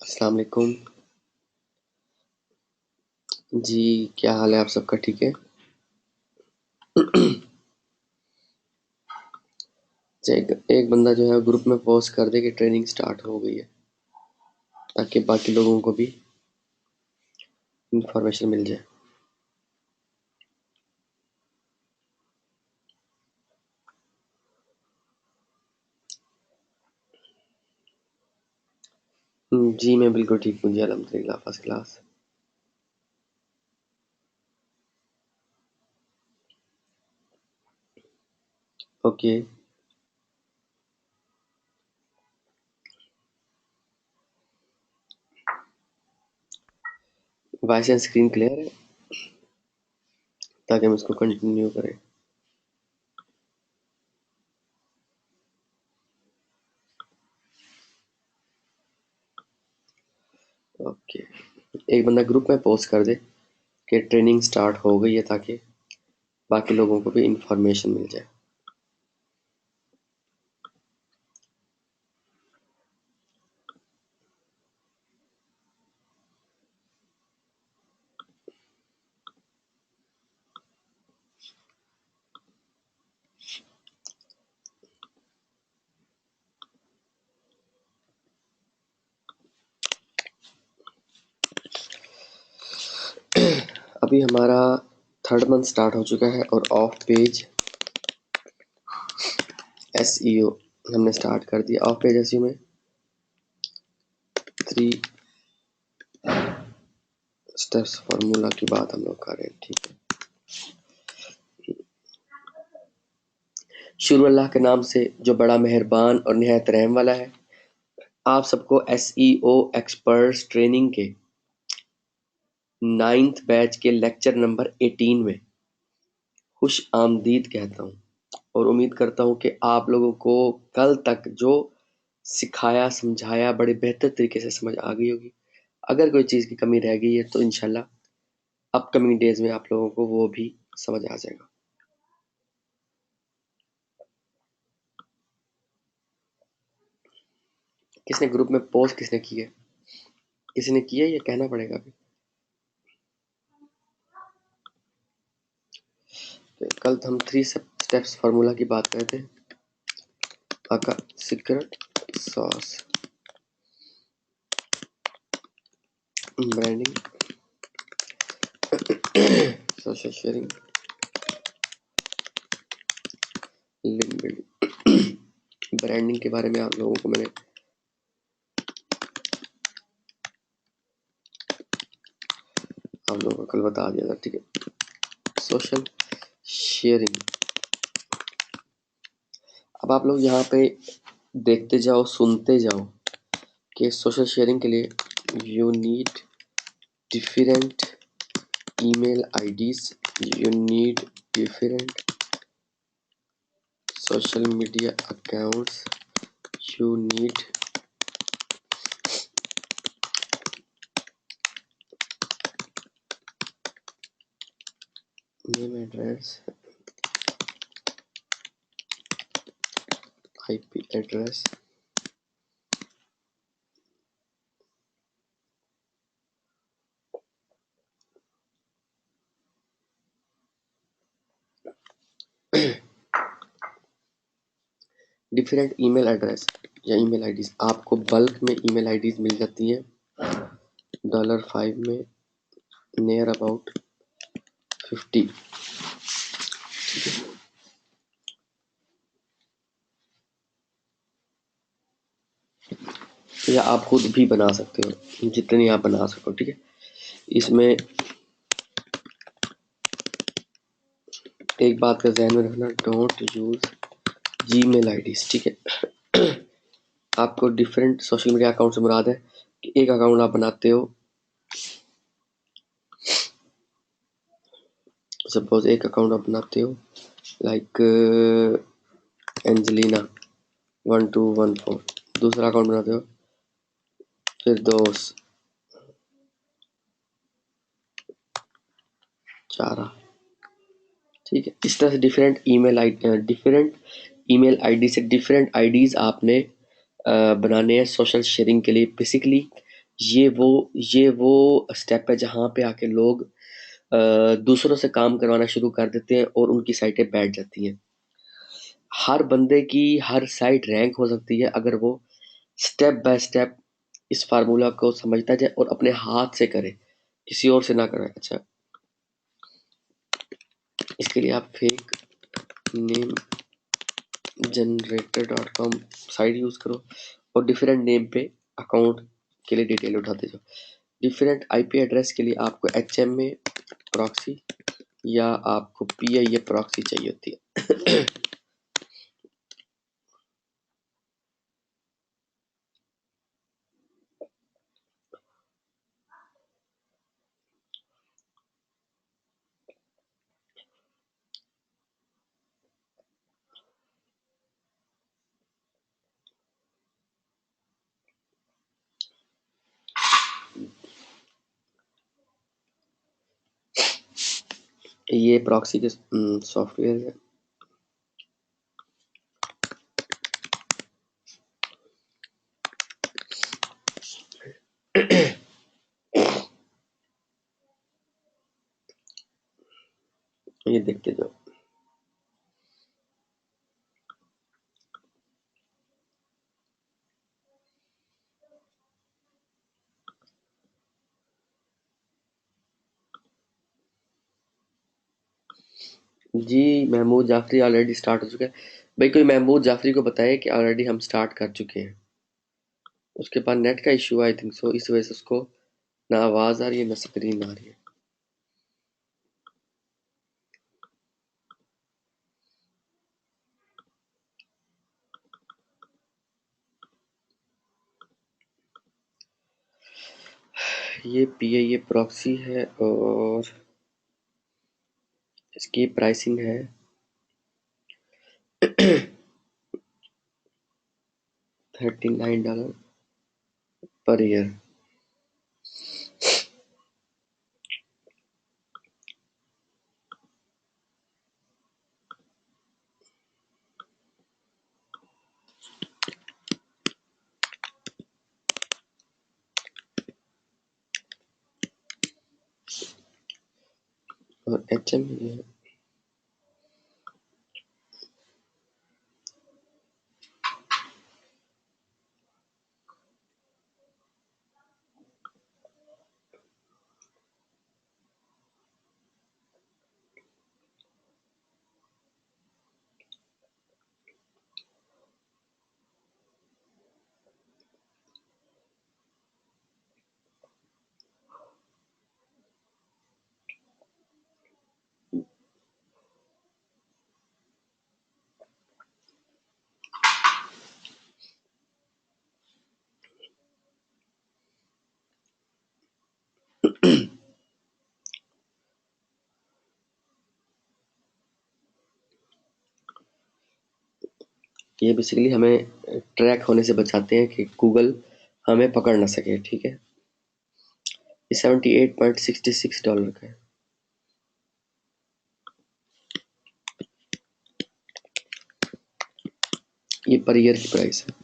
अस्सलाम वालेकुम जी। क्या हाल है आप सबका? ठीक है। एक बंदा जो है ग्रुप में पोस्ट कर दे कि ट्रेनिंग स्टार्ट हो गई है, ताकि बाकी लोगों को भी इंफॉर्मेशन मिल जाए। जी मैं बिल्कुल ठीक हूँ जी, अल्हम्दुलिल्लाह first class. Okay. Voice and screen clear है, ताकि हम इसको कंटिन्यू करें। ओके। एक बंदा ग्रुप में पोस्ट कर दे कि ट्रेनिंग स्टार्ट हो गई है, ताकि बाकी लोगों को भी इंफॉर्मेशन मिल जाए। अभी हमारा थर्ड मंथ स्टार्ट हो चुका है और ऑफ पेज एसईओ हमने स्टार्ट कर दिया। ऑफ पेज एसईओ में 3 स्टेप्स फार्मूला की बात हम लोग कर रहे हैं, ठीक है। शुरू अल्लाह के नाम से जो बड़ा मेहरबान और निहायत रहम वाला है। आप सबको एसईओ एक्सपर्ट्स ट्रेनिंग के 9th बैच के लेक्चर नंबर 18 में खुश आमदीद कहता हूँ, और उम्मीद करता हूँ कि आप लोगों को कल तक जो सिखाया समझाया बड़े बेहतर तरीके से समझ आ गई होगी। अगर कोई चीज़ की कमी रह गई है तो इंशाल्लाह अपकमिंग डेज में आप लोगों को वो भी समझ आ जाएगा। किसने ग्रुप में पोस्ट किसने की है? किसी ने की है, ये कहना पड़ेगा अभी। तो कल हम 3 स्टेप्स फार्मूला की बात कर रहे थे। आका secret sauce, branding, social sharing, link building. Branding के बारे में आप लोगों को मैंने आप लोगों को कल बता दिया था, ठीक है। सोशल शेयरिंग, अब आप लोग यहाँ पे देखते जाओ सुनते जाओ कि सोशल शेयरिंग के लिए you need different email IDs, you need different social media accounts, you need name address, IP address, different email address या ईमेल आईडीज। आपको बल्क में ईमेल आईडीज मिल जाती हैं $5 में, नियर अबाउट 50, या आप खुद भी बना सकते हो, जितनी आप बना सको, ठीक है। इसमें एक बात का ध्यान में रखना, डोंट यूज जीमेल आईडीज, ठीक है। आपको डिफरेंट सोशल मीडिया अकाउंट से मुराद है कि एक अकाउंट आप बनाते हो, सपोज एक अकाउंट आप बनाते हो लाइक एंजलिना 1214, दूसरा अकाउंट बनाते हो फिर दोस्त चारा, ठीक है। इस तरह से डिफरेंट ईमेल आईडी से डिफरेंट आईडीज आपने बनाने हैं सोशल शेयरिंग के लिए। बेसिकली ये वो स्टेप है जहाँ पे आके लोग दूसरों से काम करवाना शुरू कर देते हैं और उनकी साइटें बैठ जाती हैं। हर बंदे की हर साइट रैंक हो सकती है अगर वो स्टेप बाय स्टेप इस फार्मूला को समझता जाए और अपने हाथ से करे, किसी और से ना करे। अच्छा, इसके लिए आप फेक नेम जनरेटर.com साइट यूज़ करो और डिफरेंट नेम पे अकाउंट के लिए डिटेल उठाते जाओ। डिफरेंट आईपी एड्रेस के लिए आपको एचएमए प्रॉक्सी या आपको पीआईए प्रॉक्सी चाहिए होती है। ये प्रॉक्सी के सॉफ्टवेयर है। ये देखते जाओ। जी, महमूद जाफरी ऑलरेडी स्टार्ट हो चुका है। भाई कोई महमूद जाफरी को बताए कि ऑलरेडी हम स्टार्ट कर चुके हैं। उसके पास नेट का इशू आई थिंक सो, इस वजह से उसको ना आवाज़ आ रही है ना स्क्रीन आ रही है। ये पीआईए प्रॉक्सी है और इसकी प्राइसिंग है $39 पर ईयर। और एचएम ये है। ये बेसिकली हमें ट्रैक होने से बचाते हैं कि गूगल हमें पकड़ ना सके। ठीक है, ये $78.66 का है। ये पर ईयर की प्राइस है।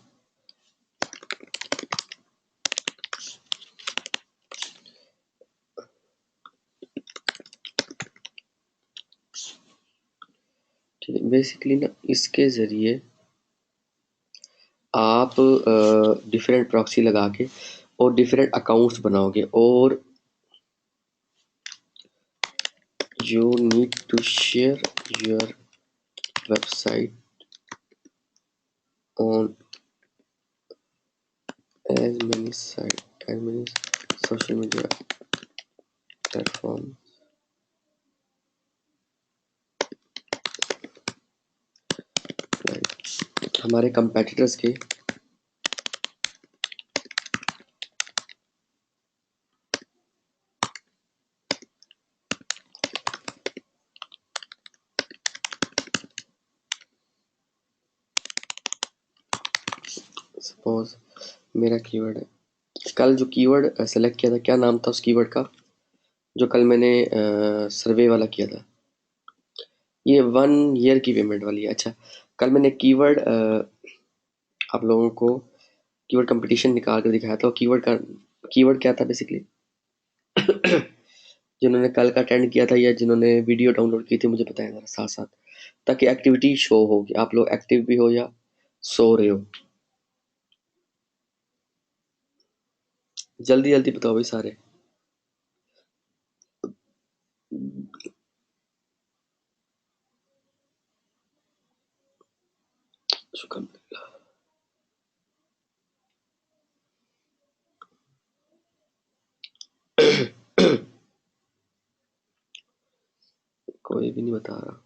ठीक है, बेसिकली ना इसके ज़रिए आप डिफरेंट प्रॉक्सी लगा के और डिफरेंट अकाउंट्स बनाओगे और you need to share your website on as many social media platforms like हमारे कंपेटिटर्स के सपोज मेरा कीवर्ड है, कल जो कीवर्ड सेलेक्ट किया था क्या नाम था उस कीवर्ड का जो कल मैंने सर्वे वाला किया था, ये 1 ईयर की पेमेंट वाली है। अच्छा, कल मैंने कीवर्ड आप लोगों को कीवर्ड कंपटीशन निकाल कर दिखाया था। कीवर्ड क्या था बेसिकली? जिन्होंने कल का अटेंड किया था या जिन्होंने वीडियो डाउनलोड की थी मुझे बताएं जरा साथ साथ, ताकि एक्टिविटी शो हो कि आप लोग एक्टिव भी हो या सो रहे हो। जल्दी जल्दी बताओ भाई सारे। शुक्र। कोई भी नहीं बता रहा।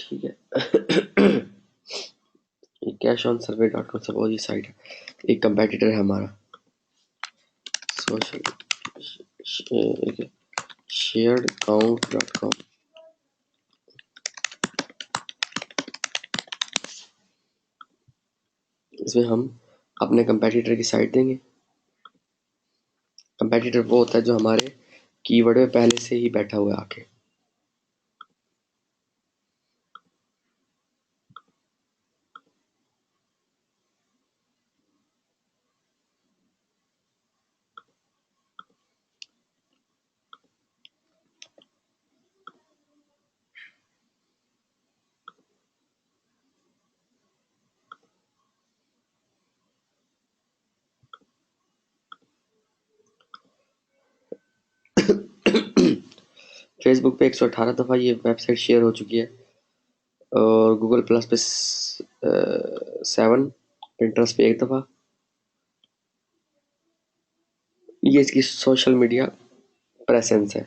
ठीक है। ये cashonsurvey.com सपोज ये साइट है, एक कंपेटिटर है हमारा सोशल sharedcount.com। इसमें हम अपने कंपेटिटर की साइट देंगे। कंपेटिटर वो होता है जो हमारे कीवर्ड में पहले से ही बैठा हुआ है आके। फेसबुक पे 118 दफ़ा ये वेबसाइट शेयर हो चुकी है, और गूगल प्लस पे 7, पिंटरेस्ट पे 1 दफ़ा। ये इसकी सोशल मीडिया प्रेजेंस है।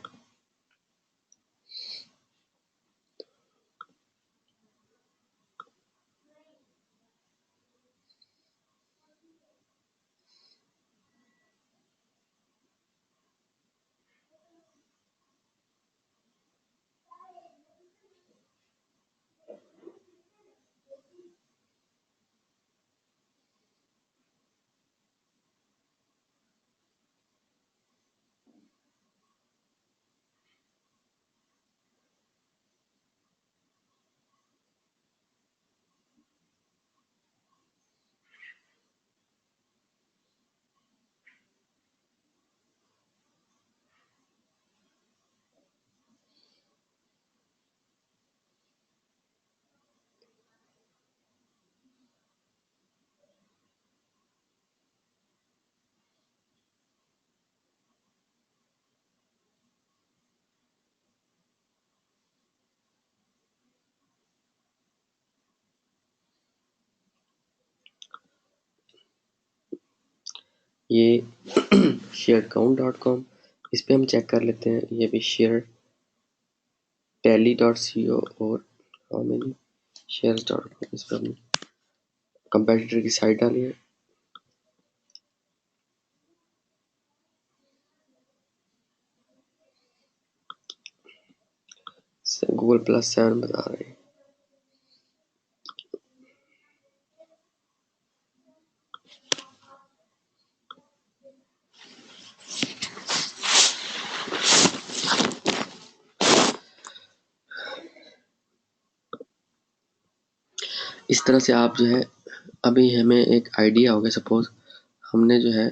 ये sharedcount.com, इस पे हम चेक कर लेते हैं। ये भी शेयर tally.co और हाउ मेनी shares.com, इस पर हमने कंपेटिटर की साइट डाली है। गूगल प्लस 7 बता रहे हैं। इस तरह से आप जो है, अभी हमें एक आइडिया हो गया। सपोज हमने जो है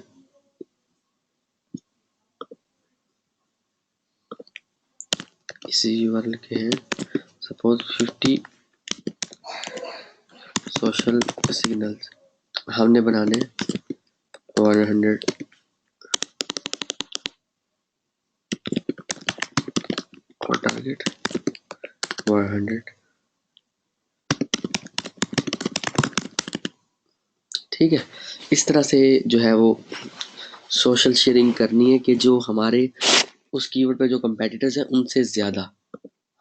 इसी यूआरएल के हैं, सपोज 50 सोशल सिग्नल्स हमने बनाने 100 और टारगेट 100। ठीक है, इस तरह से जो है वो सोशल शेयरिंग करनी है कि जो हमारे उस कीवर्ड पे जो कंपेटिटर्स हैं उनसे ज्यादा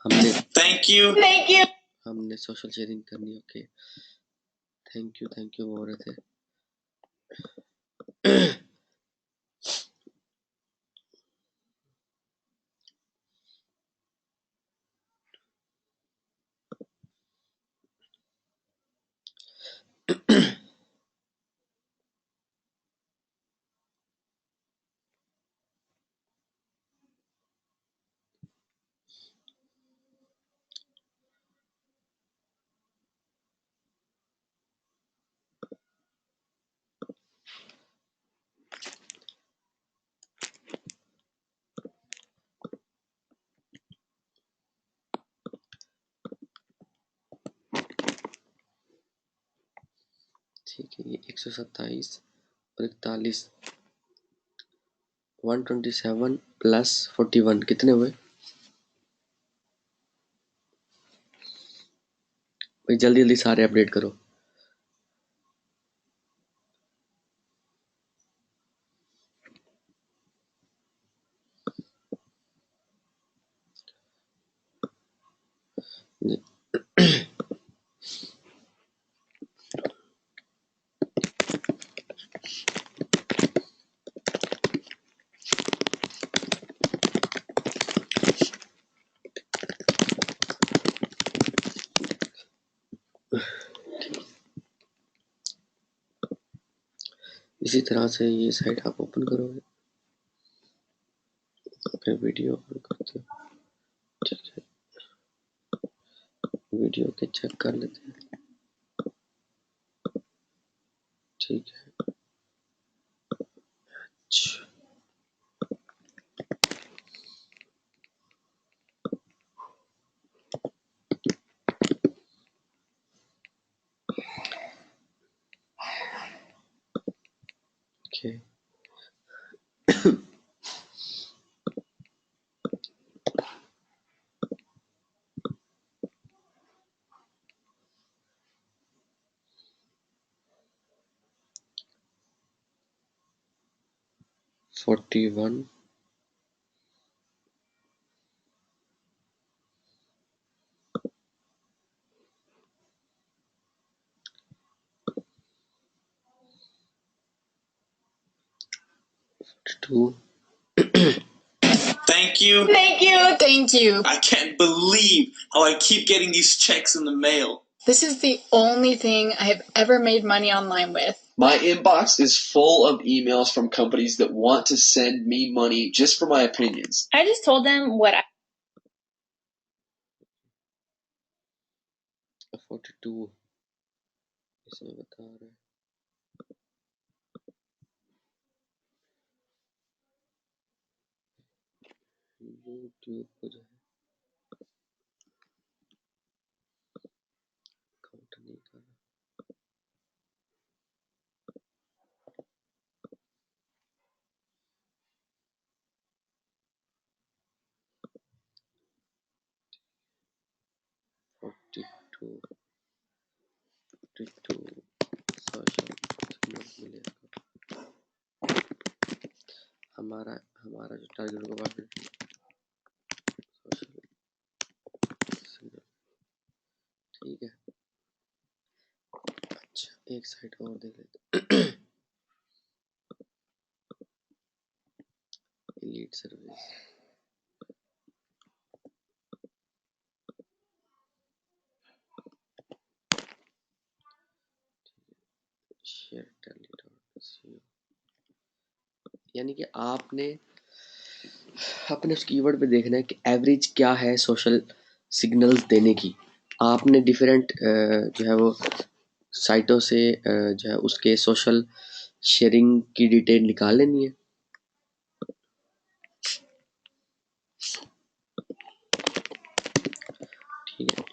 हमने थैंक यू हमने सोशल शेयरिंग करनी। ओके, थैंक यू बोल रहे थे। ठीक है, ये 127 और 41, 127 प्लस 41 कितने हुए भाई? जल्दी जल्दी सारे अपडेट करो। जी, इसी तरह से ये साइट आप ओपन करोगे, फिर वीडियो ओपन करते हो। ठीक है, वीडियो के चेक कर लेते हैं। ठीक है, अच्छा, okay. 41 42 Thank you. I can't believe how I keep getting these checks in the mail. This is the only thing I have ever made money online with. My inbox is full of emails from companies that want to send me money just for my opinions. I just told them what I 42 इसमें बता रहा है। YouTube को जो है count नहीं कर रहा। फोर्टी टू सोशल मिलेगा। हमारा हमारा जो टारगेट होगा सोशल, ठीक है। अच्छा, एक साइट और देख लेते। एलीट सर्विस, शेयर टेली, यानी कि आपने अपने उस कीवर्ड पे देखना है कि एवरेज क्या है सोशल सिग्नल्स देने की। आपने डिफरेंट जो है वो साइटों से जो है उसके सोशल शेयरिंग की डिटेल निकाल लेनी है। ठीक है,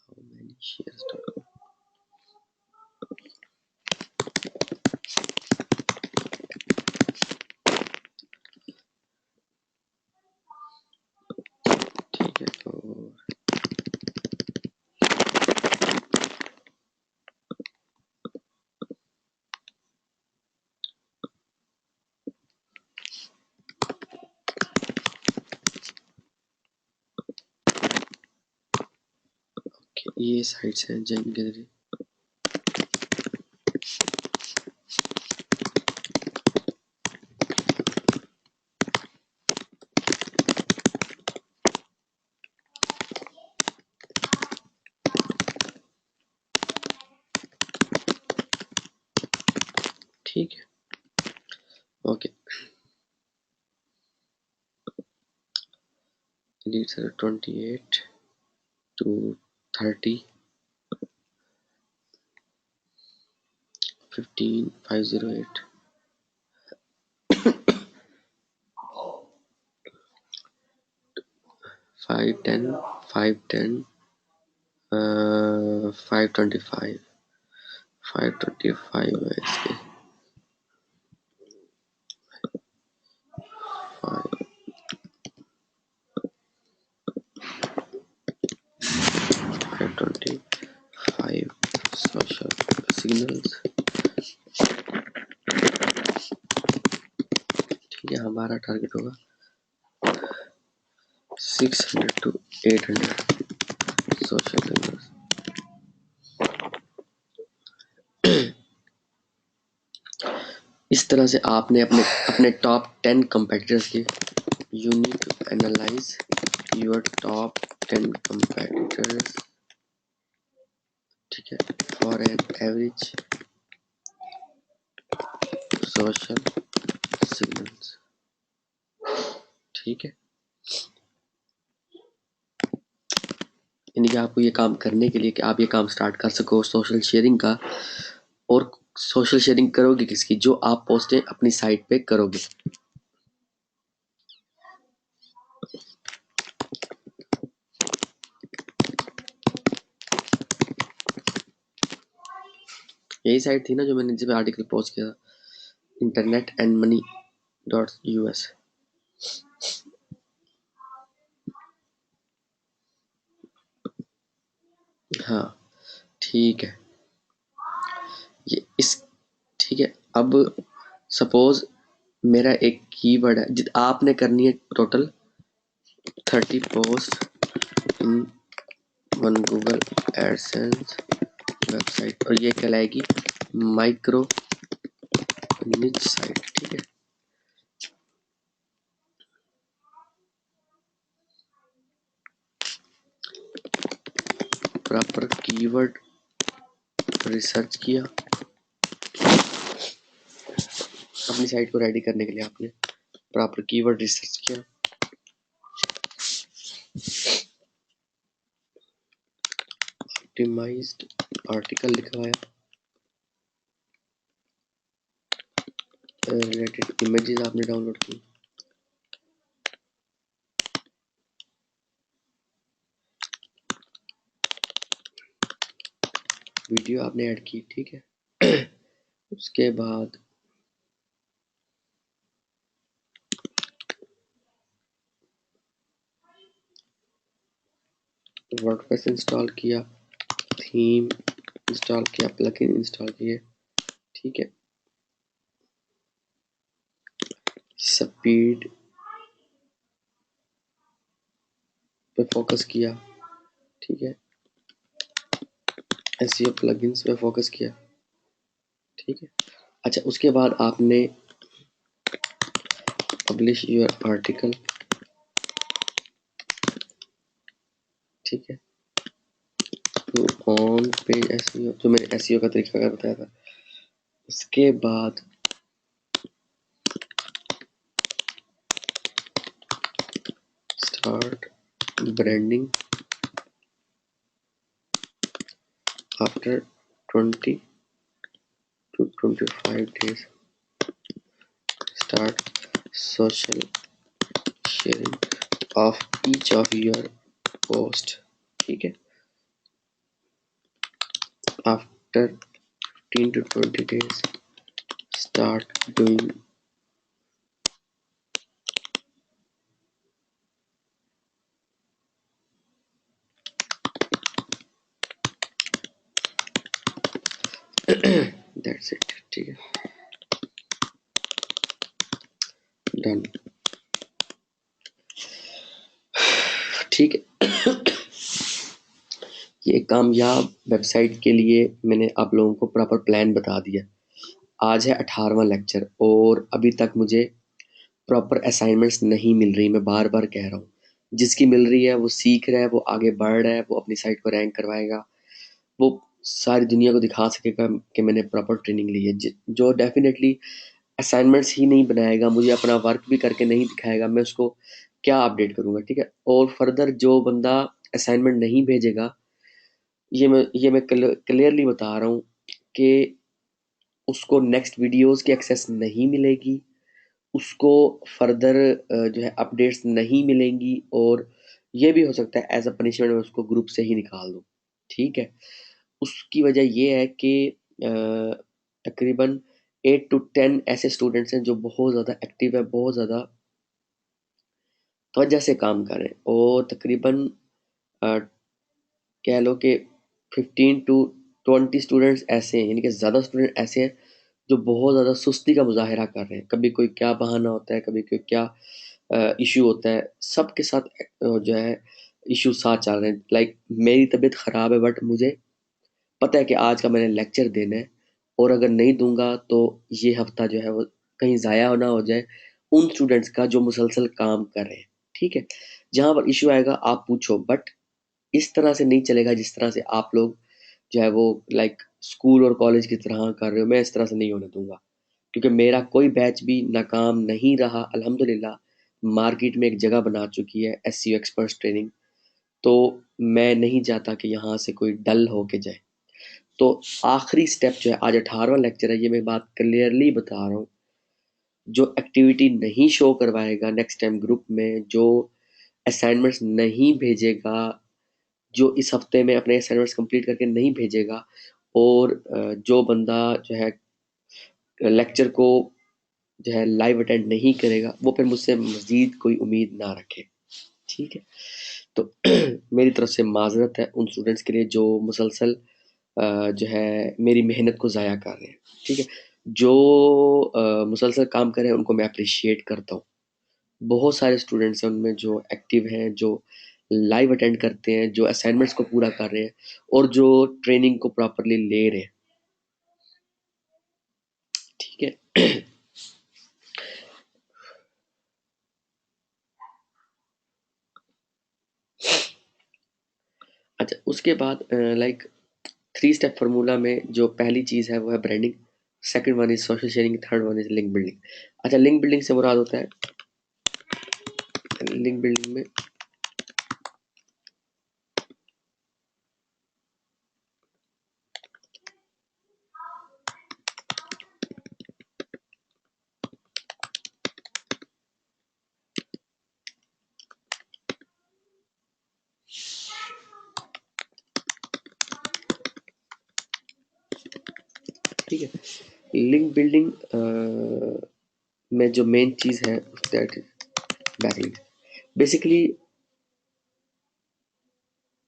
how many shares do- ठीक है, और ये साइट्स हैं जैन गैलरी। ठीक है, ओके। लीड सर 28 to 30 15 508 510 510 525 525 है इसके। 525 सोशल सिग्नल्स। ठीक है, हमारा टारगेट होगा 600 to 800 सोशल सिग्नल्स। इस तरह से आपने अपने टॉप 10 कंपेटिटर्स के you need to analyse your top 10 competitors, ठीक है, for an average social signals. ठीक है, यानी कि आपको ये काम करने के लिए कि आप ये काम स्टार्ट कर सको सोशल शेयरिंग का। और सोशल शेयरिंग करोगे किसकी? जो आप पोस्टें अपनी साइट पे करोगे। यही साइट थी ना जो मैंने जिस पे आर्टिकल पोस्ट किया था, internetandmoney.us। हाँ ठीक है, ये इस ठीक है। अब सपोज मेरा एक कीवर्ड है, आपने करनी है total 30 post in one Google AdSense website, और ये कहलाएगी माइक्रो निच साइट। ठीक है, प्रॉपर कीवर्ड रिसर्च किया अपनी साइट को रेडी करने के लिए, आपने प्रॉपर कीवर्ड रिसर्च किया, ऑप्टिमाइज्ड आर्टिकल लिखवाया, रिलेटेड इमेजेस आपने डाउनलोड की, वीडियो आपने ऐड की। ठीक है, उसके बाद वर्डप्रेस इंस्टॉल किया, थीम इंस्टॉल किया, प्लगइन इंस्टॉल किए। ठीक है, स्पीड पे फोकस किया। ठीक है, एसईओ प्लगइन्स पे फोकस किया। ठीक है, अच्छा उसके बाद आपने पब्लिश योर आर्टिकल। ठीक है, तो ऑन पेज एसईओ, जो मैंने एसईओ का तरीका का बताया था। उसके बाद start branding after 20 to 25 days, start social sharing of each of your post। ठीक है, after 15 to 20 days start doing that's it। ठीक है, डन। ठीक है, कि एक कामयाब वेबसाइट के लिए मैंने आप लोगों को प्रॉपर प्लान बता दिया। आज है 18वां लेक्चर और अभी तक मुझे प्रॉपर असाइनमेंट्स नहीं मिल रही। मैं बार बार कह रहा हूँ, जिसकी मिल रही है वो सीख रहा है, वो आगे बढ़ रहा है, वो अपनी साइट को रैंक करवाएगा, वो सारी दुनिया को दिखा सकेगा कि मैंने प्रॉपर ट्रेनिंग ली है। जो डेफिनेटली असाइनमेंट्स ही नहीं बनाएगा, मुझे अपना वर्क भी करके नहीं दिखाएगा, मैं उसको क्या अपडेट करूँगा, ठीक है। और फर्दर जो बंदा असाइनमेंट नहीं भेजेगा, ये मैं क्लियरली बता रहा हूँ कि उसको नेक्स्ट वीडियोस की एक्सेस नहीं मिलेगी, उसको फर्दर जो है अपडेट्स नहीं मिलेंगी, और ये भी हो सकता है एज अ पनिशमेंट मैं उसको ग्रुप से ही निकाल दूँ, ठीक है। उसकी वजह ये है कि तकरीबन 8 to 10 ऐसे स्टूडेंट्स हैं जो बहुत ज़्यादा एक्टिव है, बहुत ज़्यादा तवज्जो से काम कर रहे हैं, और तकरीबन कह लो कि 15 to 20 स्टूडेंट्स ऐसे हैं, यानी कि ज़्यादा स्टूडेंट ऐसे हैं जो बहुत ज़्यादा सुस्ती का मुजाहिरा कर रहे हैं। कभी कोई क्या बहाना होता है, कभी कोई क्या इशू होता है, सबके साथ जो है इशू साथ चल रहे हैं। लाइक मेरी तबीयत ख़राब है, बट मुझे पता है कि आज का मैंने लेक्चर देना है, और अगर नहीं दूंगा तो ये हफ्ता जो है वो कहीं ज़ाया ना हो जाए उन स्टूडेंट्स का जो मुसलसल काम कर रहे हैं, ठीक है। जहाँ पर इशू आएगा आप पूछो, बट इस तरह से नहीं चलेगा जिस तरह से आप लोग जो है वो लाइक स्कूल और कॉलेज की तरह कर रहे हो। मैं इस तरह से नहीं होने दूंगा, क्योंकि मेरा कोई बैच भी नाकाम नहीं रहा अल्हम्दुलिल्लाह। मार्केट में एक जगह बना चुकी है SEO एक्सपर्ट्स ट्रेनिंग, तो मैं नहीं चाहता कि यहाँ से कोई डल होके जाए। तो आखिरी स्टेप जो है, आज 18वां लेक्चर है, ये मैं बात क्लियरली बता रहा हूँ, जो एक्टिविटी नहीं शो करवाएगा नेक्स्ट टाइम ग्रुप में, जो असाइनमेंट्स नहीं भेजेगा, जो इस हफ्ते में अपने असाइनमेंट्स कंप्लीट करके नहीं भेजेगा, और जो बंदा जो है लेक्चर को जो है लाइव अटेंड नहीं करेगा, वो फिर मुझसे मजीद कोई उम्मीद ना रखे, ठीक है। तो मेरी तरफ से माजरत है उन स्टूडेंट्स के लिए जो मुसलसल जो है मेरी मेहनत को ज़ाया कर रहे हैं, ठीक है। जो मुसलसल काम कर रहे हैं उनको मैं अप्रिशिएट करता हूँ। बहुत सारे स्टूडेंट्स हैं उनमें जो एक्टिव हैं, जो लाइव अटेंड करते हैं, जो असाइनमेंट्स को पूरा कर रहे हैं, और जो ट्रेनिंग को प्रॉपरली ले रहे हैं, ठीक है। अच्छा, उसके बाद लाइक 3 स्टेप फार्मूला में जो पहली चीज़ है वो है branding, second one is social sharing, third one is link building. अच्छा, लिंक बिल्डिंग से मुराद होता है, लिंक बिल्डिंग में ठीक है, लिंक बिल्डिंग में जो मेन चीज़ है दैट इज बैकलिंक। बेसिकली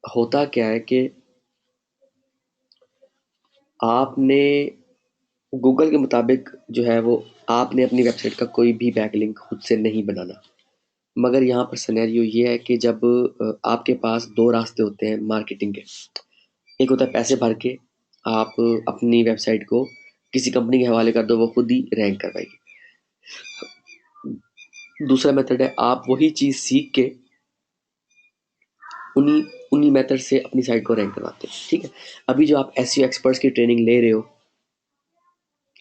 होता क्या है कि आपने गूगल के मुताबिक जो है वो आपने अपनी वेबसाइट का कोई भी बैकलिंक खुद से नहीं बनाना, मगर यहाँ पर सिनेरियो ये है कि जब आपके पास 2 रास्ते होते हैं मार्केटिंग के। एक होता है पैसे भर के आप अपनी वेबसाइट को किसी कंपनी के हवाले कर दो, वो खुद ही रैंक करवाएगी। दूसरा मेथड है आप वही चीज़ सीख के उन्हीं उन्हीं मेथड से अपनी साइट को रैंक करवाते हैं, ठीक है। अभी जो आप SEO एक्सपर्ट्स की ट्रेनिंग ले रहे हो,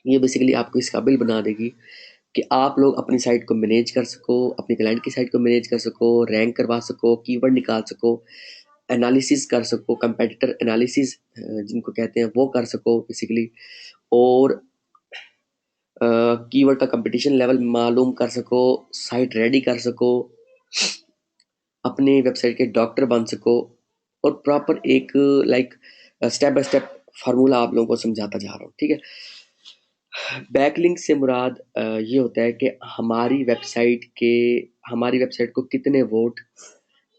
ये बेसिकली आपको इस काबिल बना देगी कि आप लोग अपनी साइट को मैनेज कर सको, अपने क्लाइंट की साइट को मैनेज कर सको, रैंक करवा सको, कीवर्ड निकाल सको, एनालिसिस कर सको, कंपेटिटर एनालिसिस जिनको कहते हैं वो कर सको बेसिकली, और कीवर्ड का कंपटीशन लेवल मालूम कर सको, साइट रेडी कर सको, अपने वेबसाइट के डॉक्टर बन सको, और प्रॉपर एक like step by step formula आप लोगों को समझाता जा रहा हूँ, ठीक है। बैकलिंक से मुराद ये होता है कि हमारी वेबसाइट को कितने वोट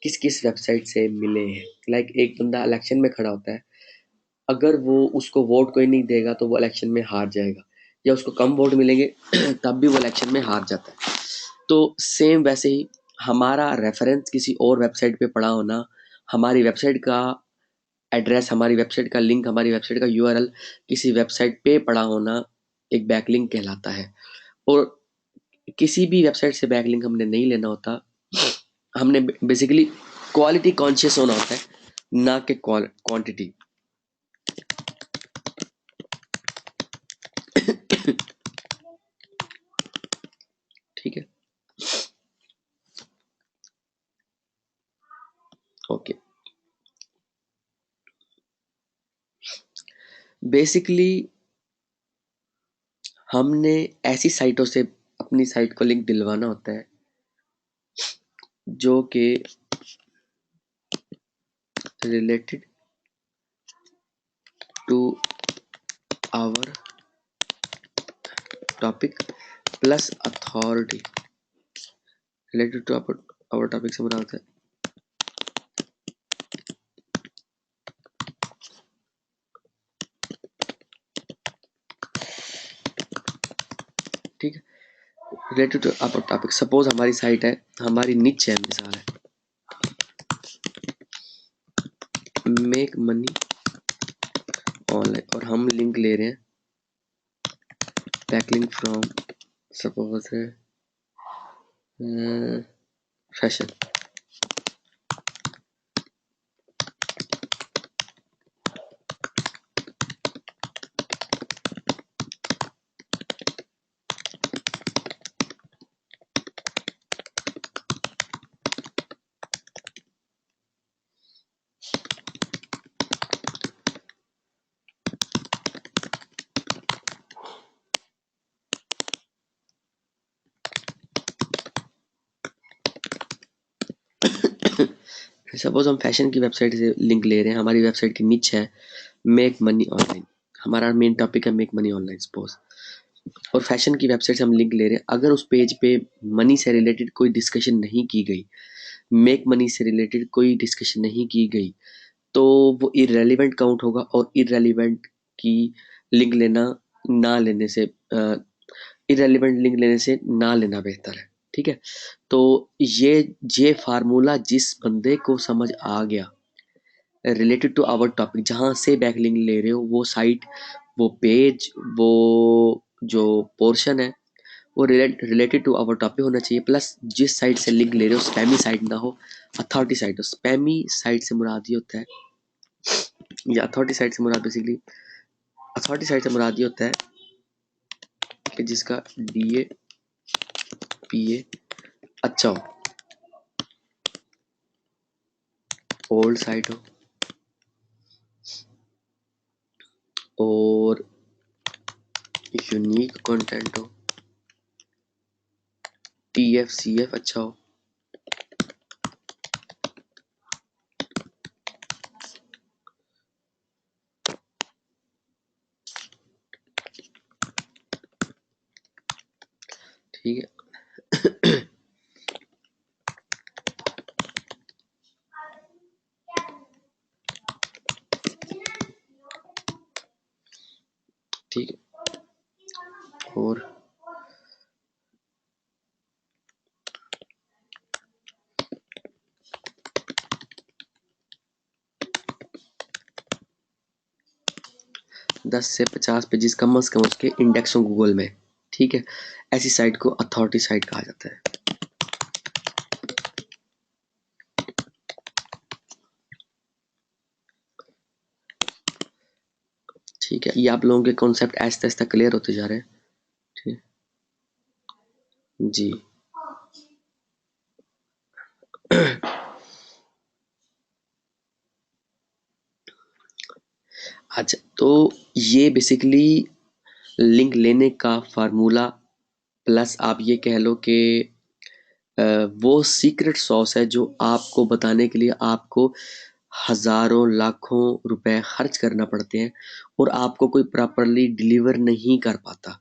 किस किस वेबसाइट से मिले हैं। लाइक एक बंदा इलेक्शन में खड़ा होता है, अगर वो उसको वोट कोई नहीं देगा तो वो इलेक्शन में हार जाएगा, या उसको कम वोट मिलेंगे तब भी वो इलेक्शन में हार जाता है। तो सेम वैसे ही हमारा रेफरेंस किसी और वेबसाइट पे पड़ा होना, हमारी वेबसाइट का एड्रेस हमारी वेबसाइट का, लिंक हमारी वेबसाइट का, यूआरएल किसी वेबसाइट पे पड़ा होना एक बैकलिंक कहलाता है। और किसी भी वेबसाइट से बैकलिंक हमने नहीं लेना होता, हमने बेसिकली क्वालिटी कॉन्शियस होना होता है, ना कि क्वांटिटी। ठीक है, ओके। बेसिकली हमने ऐसी साइटों से अपनी साइट को लिंक दिलवाना होता है जो कि related to our topic plus authority. Related to our topic से मुराद है ठीक है, related to our topic. Suppose हमारी साइट है, हमारी निच है, मिसाल है मेक मनी ऑनलाइन, और हम लिंक ले रहे हैं बैकलिंक फ्रॉम सपोज है फैशन। सपोज हम फैशन की वेबसाइट से लिंक ले रहे हैं, हमारी वेबसाइट की निच है मेक मनी ऑनलाइन, हमारा मेन टॉपिक है मेक मनी ऑनलाइन सपोज, और फैशन की वेबसाइट से हम लिंक ले रहे हैं। अगर उस पेज पे मनी से रिलेटेड कोई डिस्कशन नहीं की गई, मेक मनी से रिलेटेड कोई डिस्कशन नहीं की गई, तो वो इररेलेवेंट काउंट होगा, और इररेलेवेंट की लिंक लेना ना लेने से इररेलेवेंट लिंक लेने से ना लेना बेहतर है। ठीक है, तो ये फार्मूला जिस बंदे को समझ आ गया रिलेटेड टू आवर टॉपिक, जहां से बैकलिंक ले रहे हो, वो साइट, वो पेज, वो जो पोर्शन है वो रिलेटेड टू आवर टॉपिक होना चाहिए, प्लस जिस साइट से लिंक ले रहे हो स्पैमी साइट ना हो, अथॉरिटी साइट हो। स्पैमी साइट से मुराद ये होता है, या अथॉरिटी साइट से मुराद बेसिकली, अथॉरिटी साइट से मुराद ये होता है कि जिसका DA PA अच्छा हो, ओल्ड साइट हो, और यूनिक कंटेंट हो, TF-CF अच्छा हो, ठीक है। ठीक है, और दस से 50 पेजेस कम से कम उसके इंडेक्स हो गूगल में। ठीक है, ऐसी साइट को अथॉरिटी साइट कहा जाता है। ठीक है, ये आप लोगों के कॉन्सेप्ट आहिस्ता आहिस्ता क्लियर होते जा रहे हैं। ठीक जी। अच्छा, तो ये बेसिकली लिंक लेने का फार्मूला, प्लस आप ये कह लो कि वो सीक्रेट सॉस है जो आपको बताने के लिए आपको हजारों लाखों रुपए खर्च करना पड़ते हैं, और आपको कोई प्रॉपरली डिलीवर नहीं कर पाता।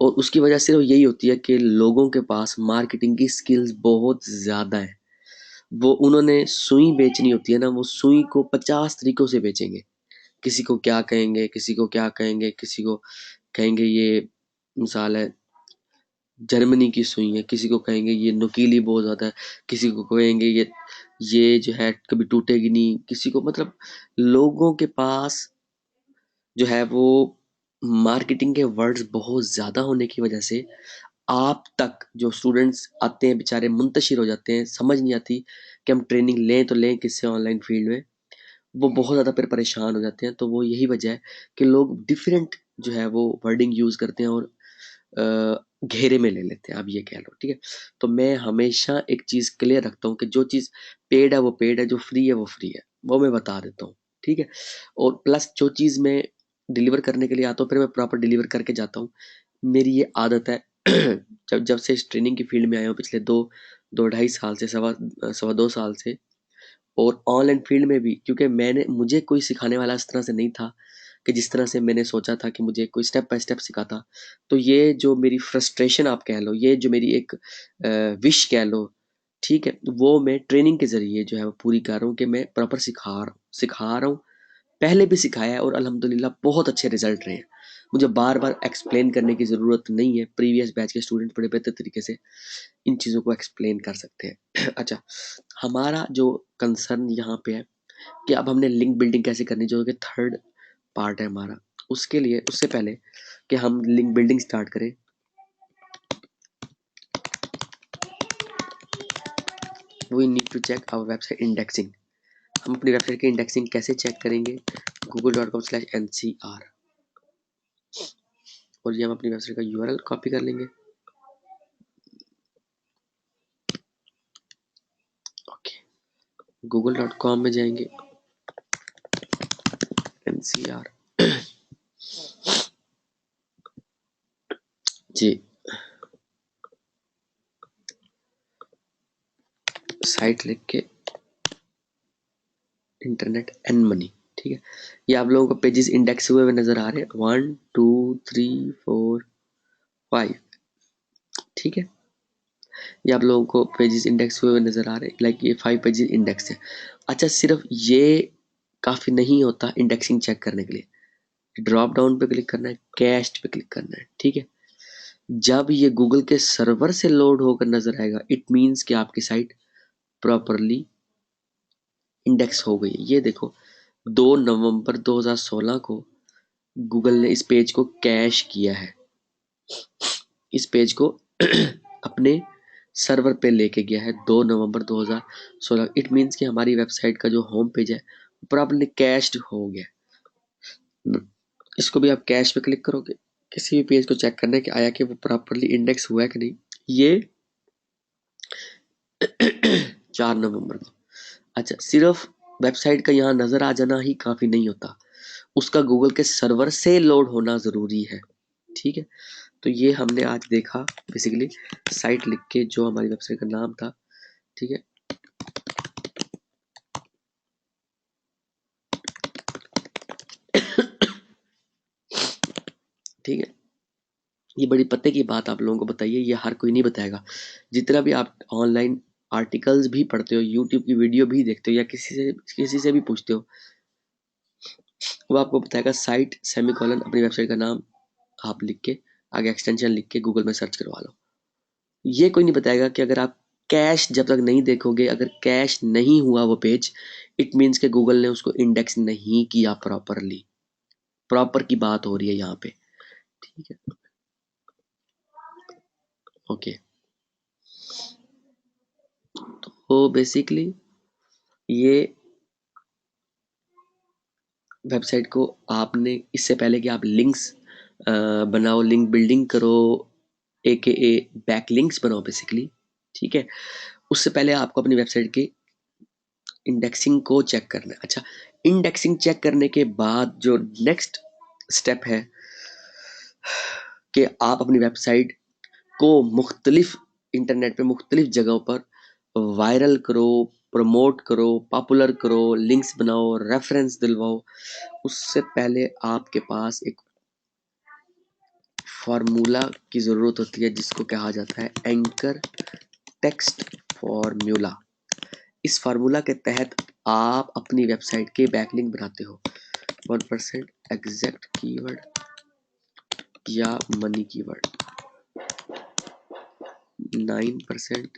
और उसकी वजह सिर्फ यही होती है कि लोगों के पास मार्केटिंग की स्किल्स बहुत ज़्यादा है। वो उन्होंने सुई बेचनी होती है ना, वो सुई को 50 तरीकों से बेचेंगे। किसी को क्या कहेंगे, किसी को क्या कहेंगे, किसी को कहेंगे ये मिसाल है जर्मनी की सुई है, किसी को कहेंगे ये नुकीली बहुत ज़्यादा है, किसी को कहेंगे ये जो है कभी टूटेगी नहीं, किसी को मतलब लोगों के पास जो है वो मार्केटिंग के वर्ड्स बहुत ज़्यादा होने की वजह से आप तक जो स्टूडेंट्स आते हैं बेचारे मुंतशिर हो जाते हैं, समझ नहीं आती कि हम ट्रेनिंग लें तो लें किससे ऑनलाइन फील्ड में, वो बहुत ज़्यादा फिर परेशान हो जाते हैं। तो वो यही वजह है कि लोग डिफरेंट जो है वो वर्डिंग यूज़ करते हैं और घेरे में ले लेते हैं, आप ये कह लो, ठीक है। तो मैं हमेशा एक चीज़ क्लियर रखता हूँ कि जो चीज़ पेड है वो पेड है, जो फ्री है वो फ्री है, वो मैं बता देता हूँ, ठीक है। और प्लस जो चीज़ मैं डिलीवर करने के लिए आता हूँ फिर मैं प्रॉपर डिलीवर करके जाता हूँ, मेरी ये आदत है। जब जब से इस ट्रेनिंग की फील्ड में आया हूँ पिछले दो ढाई साल से, सवा 2 साल से, और ऑनलाइन फील्ड में भी, क्योंकि मुझे कोई सिखाने वाला इस तरह से नहीं था कि जिस तरह से मैंने सोचा था कि मुझे कोई स्टेप बाय स्टेप सिखाता। तो ये जो मेरी फ्रस्ट्रेशन आप कह लो, ये जो मेरी एक विश कह लो, ठीक है, वो मैं ट्रेनिंग के ज़रिए जो है वो पूरी कर रहा हूँ कि मैं प्रॉपर सिखा रहा हूँ। पहले भी सिखाया है और अल्हम्दुलिल्लाह बहुत अच्छे रिजल्ट रहे हैं। मुझे बार-बार एक्सप्लेन करने की ज़रूरत नहीं है, प्रीवियस बैच के स्टूडेंट बड़े बेहतर तरीके से इन चीज़ों को एक्सप्लेन कर सकते हैं। अच्छा, हमारा जो कंसर्न यहाँ पे है कि अब हमने लिंक बिल्डिंग कैसे करनी, जो कि थर्ड पार्ट है हमारा। उसके लिए उससे पहले कि हम लिंक बिल्डिंग स्टार्ट करें, we need to check our website indexing. हम अपनी वेबसाइट की इंडेक्सिंग कैसे चेक करेंगे? google.com/ncr, और ये हम अपनी वेबसाइट का यूआरएल कॉपी कर लेंगे। ओके, google.com में जाएंगे, ncr जी, साइट लिख के इंटरनेट एंड मनी, ठीक है। ये आप लोगों को पेजेस इंडेक्स हुए हुए नजर आ रहे हैं, 1 2 3 4 5, ठीक है। ये आप लोगों को पेजेस इंडेक्स हुए हुए नजर आ रहे हैं, लाइक ये 5 पेजेस इंडेक्स है। अच्छा, सिर्फ ये काफी नहीं होता इंडेक्सिंग चेक करने के लिए, ड्रॉप डाउन पे क्लिक करना है, कैस्ट पे क्लिक करना है, ठीक है। जब ये गूगल के सर्वर से लोड होकर नजर आएगा, इट मींस कि आपकी साइट प्रॉपरली इंडेक्स हो गई है। ये देखो, 2 नवंबर 2016 को गूगल ने इस पेज को कैश किया है, इस पेज को अपने सर्वर पे लेके गया है 2 नवंबर 2016। इट मींस कि हमारी वेबसाइट का जो होम पेज है प्रॉपरली कैश्ड हो गया। इसको भी आप कैश पे क्लिक करोगे, किसी भी पेज को चेक करना है कि आया कि वो प्रॉपरली इंडेक्स हुआ है कि नहीं। ये 4 नवंबर को। अच्छा, सिर्फ वेबसाइट का यहाँ नजर आ जाना ही काफी नहीं होता, उसका गूगल के सर्वर से लोड होना जरूरी है, ठीक है। तो ये हमने आज देखा, बेसिकली साइट लिख के जो हमारी वेबसाइट का नाम था, ठीक है। ठीक है, ये बड़ी पते की बात आप लोगों को बताइए, ये हर कोई नहीं बताएगा। जितना भी आप ऑनलाइन आर्टिकल्स भी पढ़ते हो, यूट्यूब की वीडियो भी देखते हो, या किसी से भी पूछते हो, वो आपको बताएगा साइट सेमीकोलन अपनी वेबसाइट का नाम आप लिख के आगे एक्सटेंशन लिख के गूगल में सर्च करवा लो। ये कोई नहीं बताएगा कि अगर आप कैश जब तक नहीं देखोगे, अगर कैश नहीं हुआ वो पेज, इट मीन्स कि गूगल ने उसको इंडेक्स नहीं किया प्रॉपरली। प्रॉपर की बात हो रही है यहाँ पे, ठीक है। ओके, तो बेसिकली ये वेबसाइट को आपने, इससे पहले कि आप लिंक्स बनाओ, लिंक बिल्डिंग करो, AKA बैक लिंक्स बनाओ बेसिकली, ठीक है, उससे पहले आपको अपनी वेबसाइट की इंडेक्सिंग को चेक करना है। अच्छा, इंडेक्सिंग चेक करने के बाद जो नेक्स्ट स्टेप है कि आप अपनी वेबसाइट को मुख्तलिफ इंटरनेट पे मुख्तलिफ जगहों पर वायरल करो, प्रमोट करो, पॉपुलर करो, लिंक्स बनाओ, रेफरेंस दिलवाओ। उससे पहले आपके पास एक फार्मूला की ज़रूरत होती है जिसको कहा जाता है एंकर टेक्स्ट फार्मूला। इस फार्मूला के तहत आप अपनी वेबसाइट के बैकलिंक बनाते हो। 1% एग्जैक्ट कीवर्ड या मनी कीवर्ड, 9%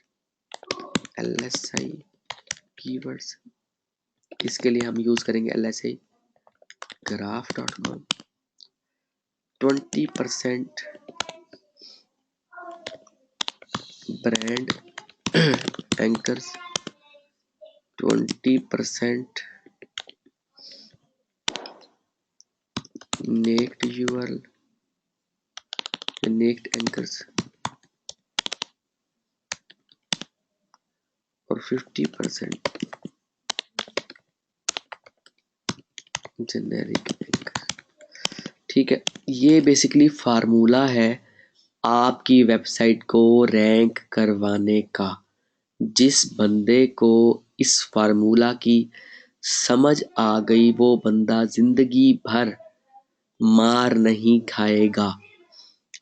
LSI कीवर्ड्स। इसके लिए हम यूज करेंगे LSI graph.com। 20% brand anchors, 20% naked URL, naked anchors और 50% जेनेरिक एंकर। ठीक है, ये बेसिकली फार्मूला है आपकी वेबसाइट को रैंक करवाने का। जिस बंदे को इस फार्मूला की समझ आ गई वो बंदा जिंदगी भर मार नहीं खाएगा।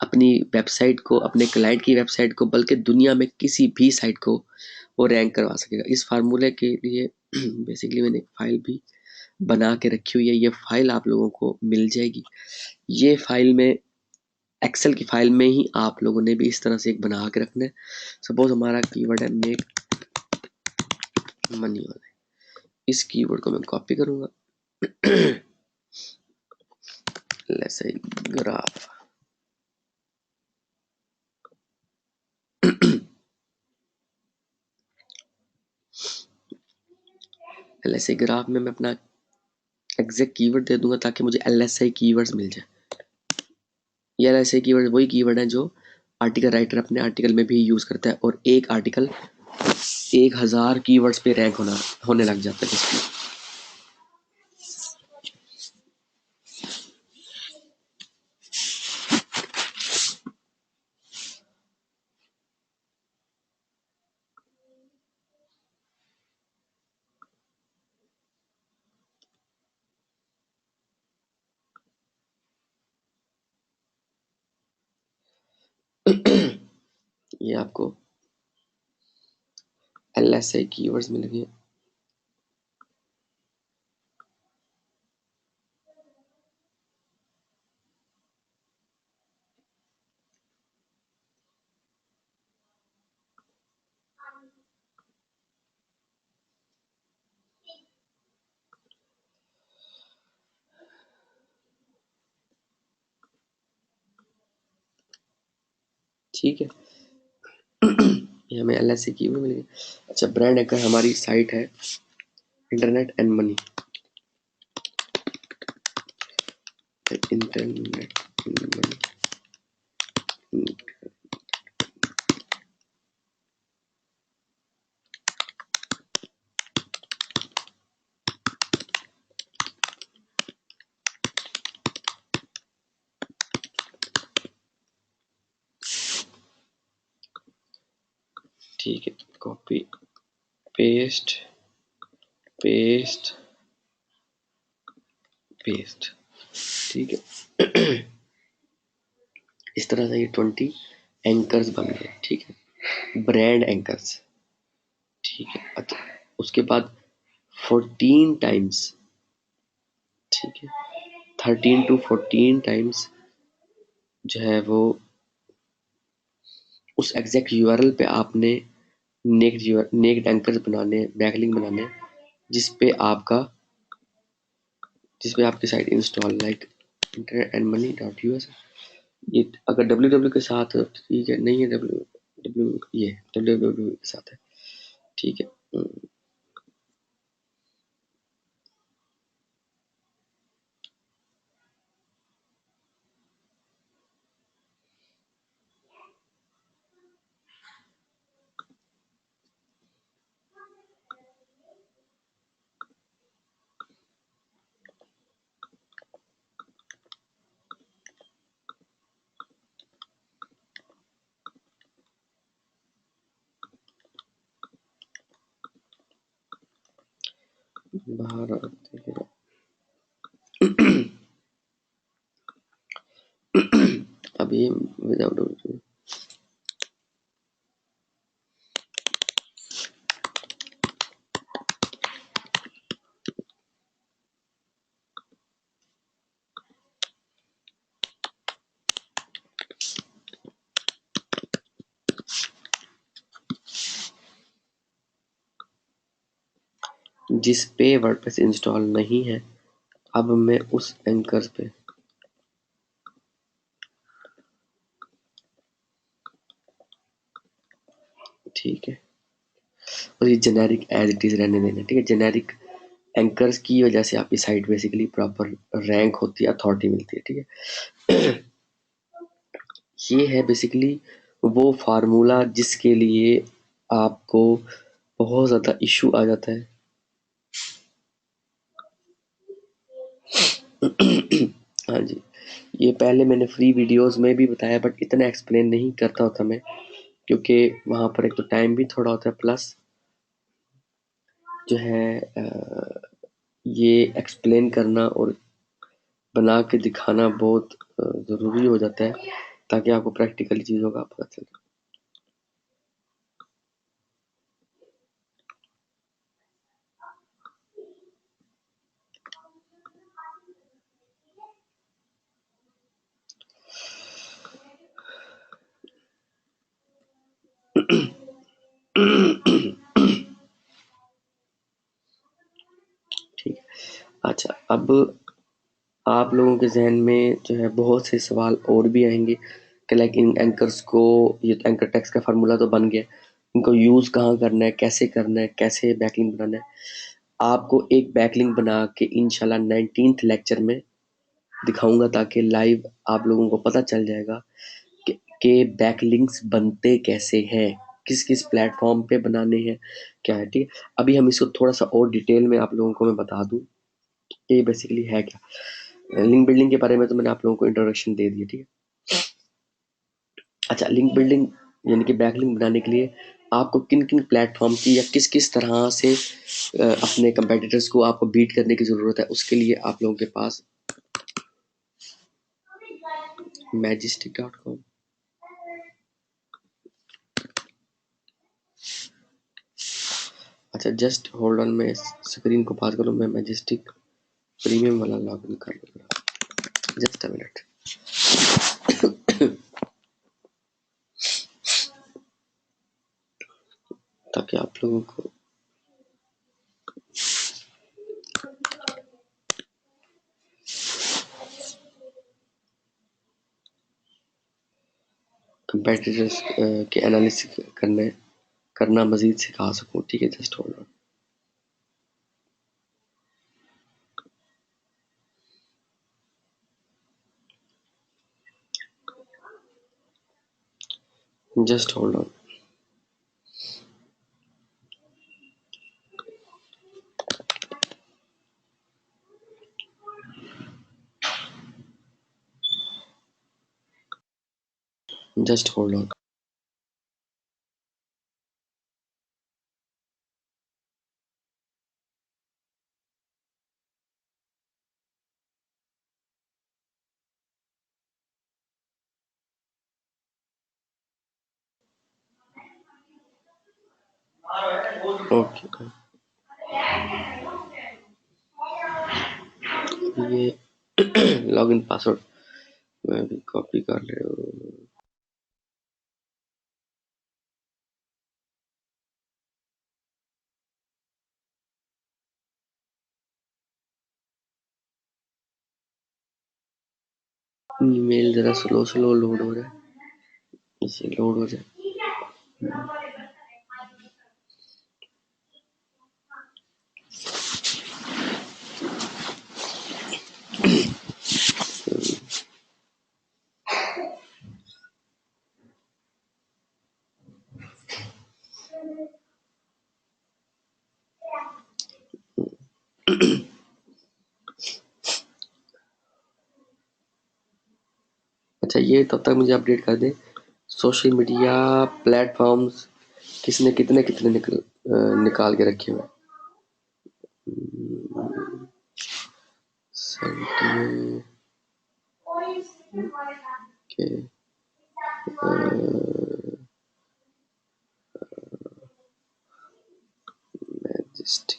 अपनी वेबसाइट को, अपने क्लाइंट की वेबसाइट को, बल्कि दुनिया में किसी भी साइट को वो रैंक करवा सकेगा। इस फार्मूले के लिए बेसिकली मैंने एक फाइल भी बना के रखी हुई है। ये फाइल आप लोगों को मिल जाएगी। ये फाइल में, एक्सेल की फाइल में ही आप लोगों ने भी इस तरह से एक बना के रखना है। सपोज हमारा कीवर्ड है मेक मनी वाला, इस कीवर्ड को मैं कॉपी करूंगा, let's say graph. LSI graph में मैं अपना एग्जैक्ट कीवर्ड दे दूंगा ताकि मुझे LSI कीवर्ड्स मिल जाए। ये LSI कीवर्ड वही कीवर्ड है जो आर्टिकल राइटर अपने आर्टिकल में भी यूज करता है और एक आर्टिकल 1000 कीवर्ड्स पे रैंक होने लग जाता है इसमें। ये आपको LSI कीवर्ड्स मिल गए। ठीक है, ये हमें LSI कीवर्ड मिल गए। अच्छा, ब्रांड एंकर हमारी साइट है internet and money. Internet and money, ठीक है, कॉपी पेस्ट पेस्ट पेस्ट। ठीक है, इस तरह से ये 20 एंकर्स बन गए। ठीक है, ब्रांड एंकर्स। ठीक है, अच्छा, उसके बाद 14 टाइम्स, ठीक है, 13 to 14 टाइम्स जो है वो उस एग्जैक्ट URL पे आपने नेक्ड एंकर्स बनाने, बैकलिंक बनाने, जिसपे आपकी site install like internet and money .us। ये अगर www के साथ ठीक है, नहीं है www, ये www के साथ है। ठीक है, भारत अब ये विदाउट जिस पे वर्डप्रेस इंस्टॉल नहीं है, अब मैं उस एंकर पे ठीक है, और ये जेनेरिक एज इट इज रहने देना। ठीक है, जेनेरिक एंकर्स की वजह से आपकी साइट बेसिकली प्रॉपर रैंक होती है, अथॉरिटी मिलती है। ठीक है, ये है बेसिकली वो फार्मूला जिसके लिए आपको बहुत ज़्यादा इशू आ जाता है। हाँ जी, ये पहले मैंने फ्री वीडियोस में भी बताया, बट इतना एक्सप्लेन नहीं करता होता मैं, क्योंकि वहाँ पर एक तो टाइम भी थोड़ा होता है, प्लस जो है ये एक्सप्लेन करना और बना के दिखाना बहुत ज़रूरी हो जाता है, ताकि आपको प्रैक्टिकली चीज़ों का पता चले। ठीक है, अच्छा, अब आप लोगों के जहन में जो है बहुत से सवाल और भी आएंगे कि लाइक इन एंकर्स को, ये तो एंकर टेक्स्ट का फार्मूला तो बन गया, इनको यूज़ कहाँ करना है, कैसे बैकलिंक बनाना है। आपको एक बैकलिंक बना के इंशाल्लाह 19th लेक्चर में दिखाऊंगा, ताकि लाइव आप लोगों को पता चल जाएगा कि बैकलिंक्स बनते कैसे हैं, किस किस प्लेटफॉर्म पे बनाने हैं, क्या है। ठीक है, अभी हम इसको थोड़ा सा और डिटेल में आप लोगों को मैं बता दूं कि ये बेसिकली है क्या। लिंक बिल्डिंग के बारे में तो मैंने आप लोगों को इंट्रोडक्शन दे दिया। ठीक है, अच्छा, लिंक बिल्डिंग यानी कि बैकलिंक बनाने के लिए आपको किन किन प्लेटफॉर्म की या किस किस तरह से अपने कंपेटिटर्स को आपको बीट करने की ज़रूरत है, उसके लिए आप लोगों के पास majestic.com, अच्छा जस्ट होल्ड ऑन, मैं स्क्रीन को पास करूँ, मैं मैजेस्टिक प्रीमियम वाला लॉगिन कर लूँगा, जस्ट अ मिनट। ताकि आप लोगों को कंपेटिटर्स के एनालिसिस करना मजीद सिखा सकूँ। ठीक है, just hold on, just hold on. Just hold on. Okay, ये लॉगिन पासवर्ड मैं भी कॉपी कर ले रहा हूँ। ईमेल जरा स्लो स्लो लोड हो रहा है, इसे लोड हो जाए। अच्छा, ये तब तक मुझे अपडेट कर दे, सोशल मीडिया प्लेटफॉर्म्स किसने कितने कितने निकाल के रखे हुए। सेंटिमेंट के मैजेस्टिक,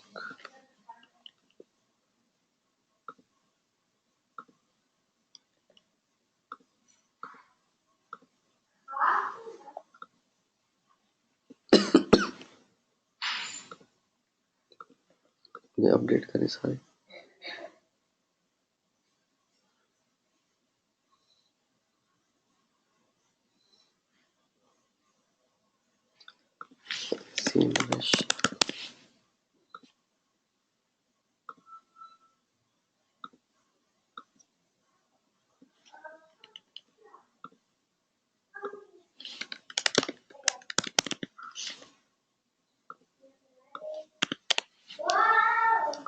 ये अपडेट करें सारे। Seamless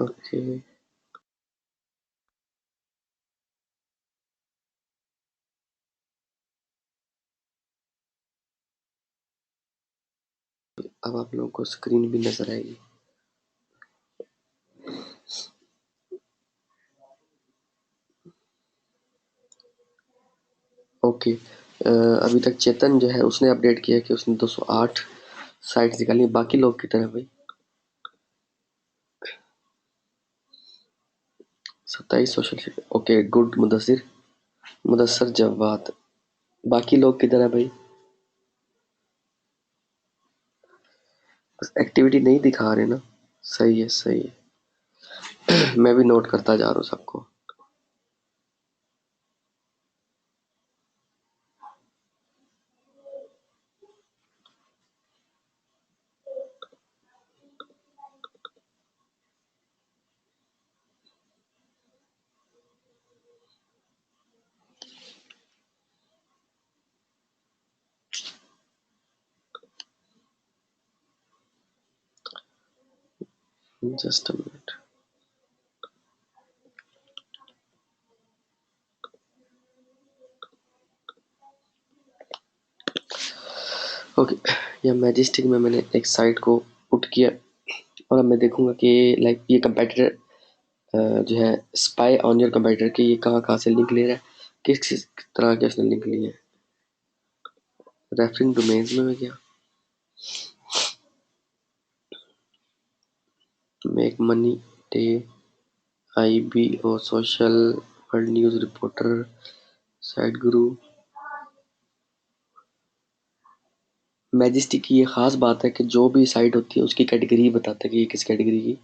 okay. अब आप लोगों को स्क्रीन भी नजर आएगी। ओके। अभी तक चेतन जो है उसने अपडेट किया कि उसने 208 साइट्स निकाली। बाकी लोग की तरह भाई 27 social. Okay good. Mudassir Jawad. बाकी लोग किधर है भाई? बस एक्टिविटी नहीं दिखा रहे ना। सही है सही है। मैं भी नोट करता जा रहा हूँ सबको। Just a minute. ओके। या मैजेस्टिक में मैंने एक साइट को पुट किया और अब मैं देखूंगा कि लाइक ये कंपेटिटर जो है स्पाई ऑन योर कंपेटिटर के ये कहाँ से लिंक ले रहा है, किस तरह के उसने लिंक लिए हैं। रेफरिंग डोमेन्स में मैं गया, make money day, IBO social, world news reporter, site गुरु। मैजेस्टिक की ये खास बात है कि जो भी साइट होती है उसकी कैटेगरी बताता है कि ये किस कैटेगरी की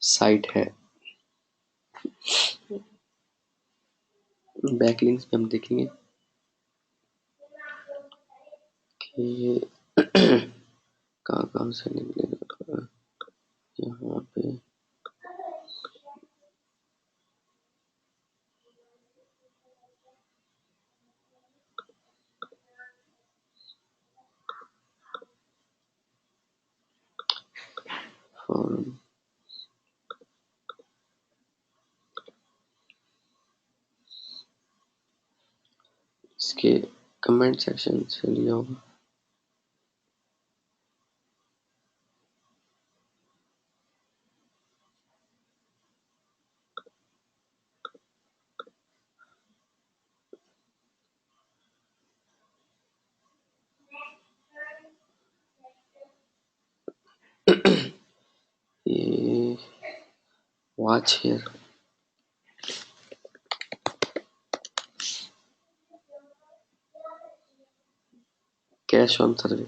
साइट है। बैकलिंक्स पे हम देखेंगे कि कहाँ से लिंक लेना। यहाँ पे फॉरम, इसके कमेंट सेक्शन से लिया होगा। ये वॉच हियर, कैश ऑन सर्वे।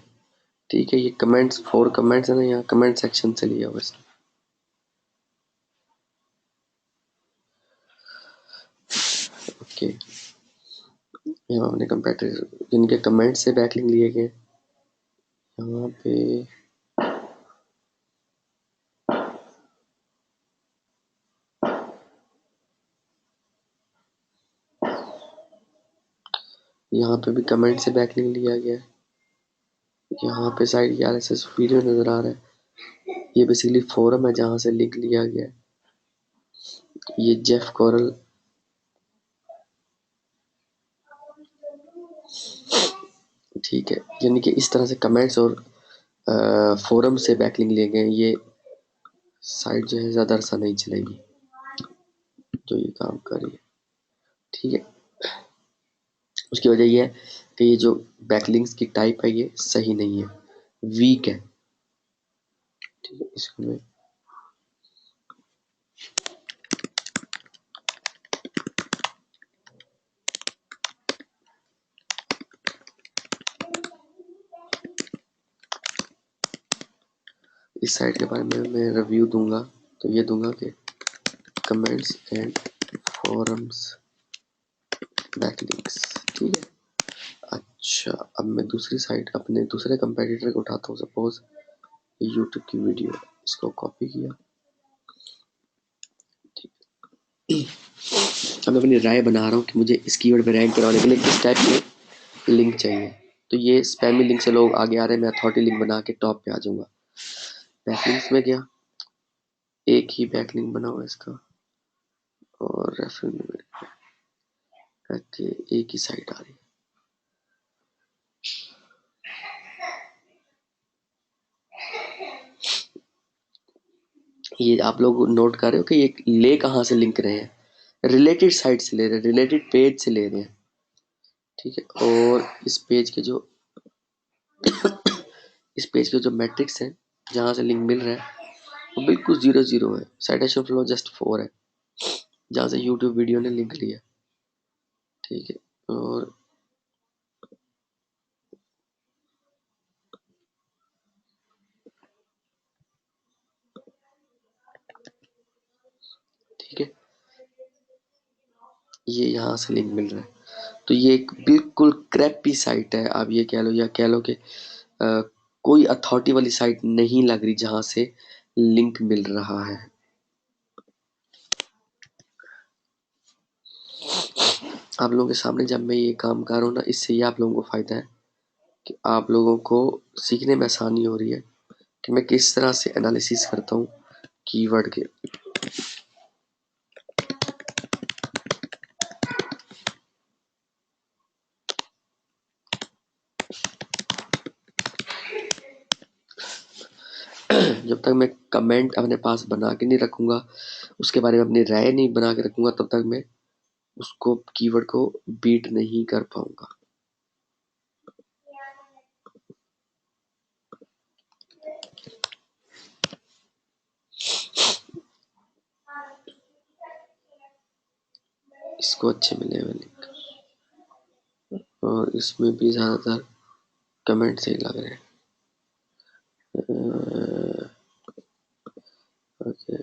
ठीक है, ये कमेंट्स 4 कमेंट्स है ना, यहाँ कमेंट सेक्शन से लिया हुआ इसने। ओके, यहाँ हमने कंपेटिटर जिनके कमेंट से बैकलिंक लिए गए, यहाँ पे भी कमेंट से बैकलिंक लिया गया है। यहाँ पे साइड RSS वीडियो नजर आ रहा है, ये बेसिकली फोरम है जहाँ से लिंक लिया गया है। ये जेफ कोरल, ठीक है, यानी कि इस तरह से कमेंट्स और फोरम से बैकलिंक लिए गए। ये साइट जो है ज़्यादा अरसा नहीं चलेगी जो ये काम कर रही है। ठीक है, उसकी वजह ये है कि ये जो बैकलिंक्स की टाइप है ये सही नहीं है, वीक है। ठीक है, इसको मैं इस साइट के बारे में मैं रिव्यू दूंगा। तो ये दूंगा कि कमेंट्स एंड फोरम्स बैकलिंक्स, ठीक है। अच्छा, अब मैं दूसरी साइट अपने दूसरे कंपेटिटर को उठाता हूँ। सपोज यूट्यूब की वीडियो, इसको कॉपी किया, अब मैं अपनी राय बना रहा हूँ कि मुझे इस कीवर्ड पे रैंक कराने के लिए किस टाइप के लिंक चाहिए। तो ये स्पैमी लिंक से लोग आगे आ रहे हैं, मैं अथॉरिटी लिंक बना के टॉप पे आ जाऊंगा। बैकलिंक्स में गया, एक ही बैकलिंक बना हुआ इसका, और रेफरेंस में एक ही साइट आ रही है। ये आप लोग नोट कर रहे हो कि ये ले कहाँ से लिंक रहे हैं, रिलेटेड साइट से ले रहे हैं, रिलेटेड पेज से ले रहे हैं, ठीक है। और इस पेज के जो मैट्रिक्स हैं जहाँ से लिंक मिल रहा है वो बिल्कुल 0 है। साइटेशन फ्लो जस्ट 4 है जहाँ से यूट्यूब वीडियो ने लिंक लिया, ठीक है। और ठीक है, ये यहाँ से लिंक मिल रहा है। तो ये एक बिल्कुल क्रैपी साइट है, आप ये कह लो, या कह लो कि कोई अथॉरिटी वाली साइट नहीं लग रही जहाँ से लिंक मिल रहा है। आप लोगों के सामने जब मैं ये काम कर रहा हूँ ना, इससे ये आप लोगों को फायदा है कि आप लोगों को सीखने में आसानी हो रही है कि मैं किस तरह से एनालिसिस करता हूँ कीवर्ड के। जब तक मैं कमेंट अपने पास बना के नहीं रखूंगा, उसके बारे में अपनी राय नहीं बना के रखूंगा, तब तक मैं उसको कीवर्ड को बीट नहीं कर पाऊंगा। इसको अच्छे मिले हुए लिंक, और इसमें भी ज्यादातर कमेंट सही लग रहे हैं। ओके,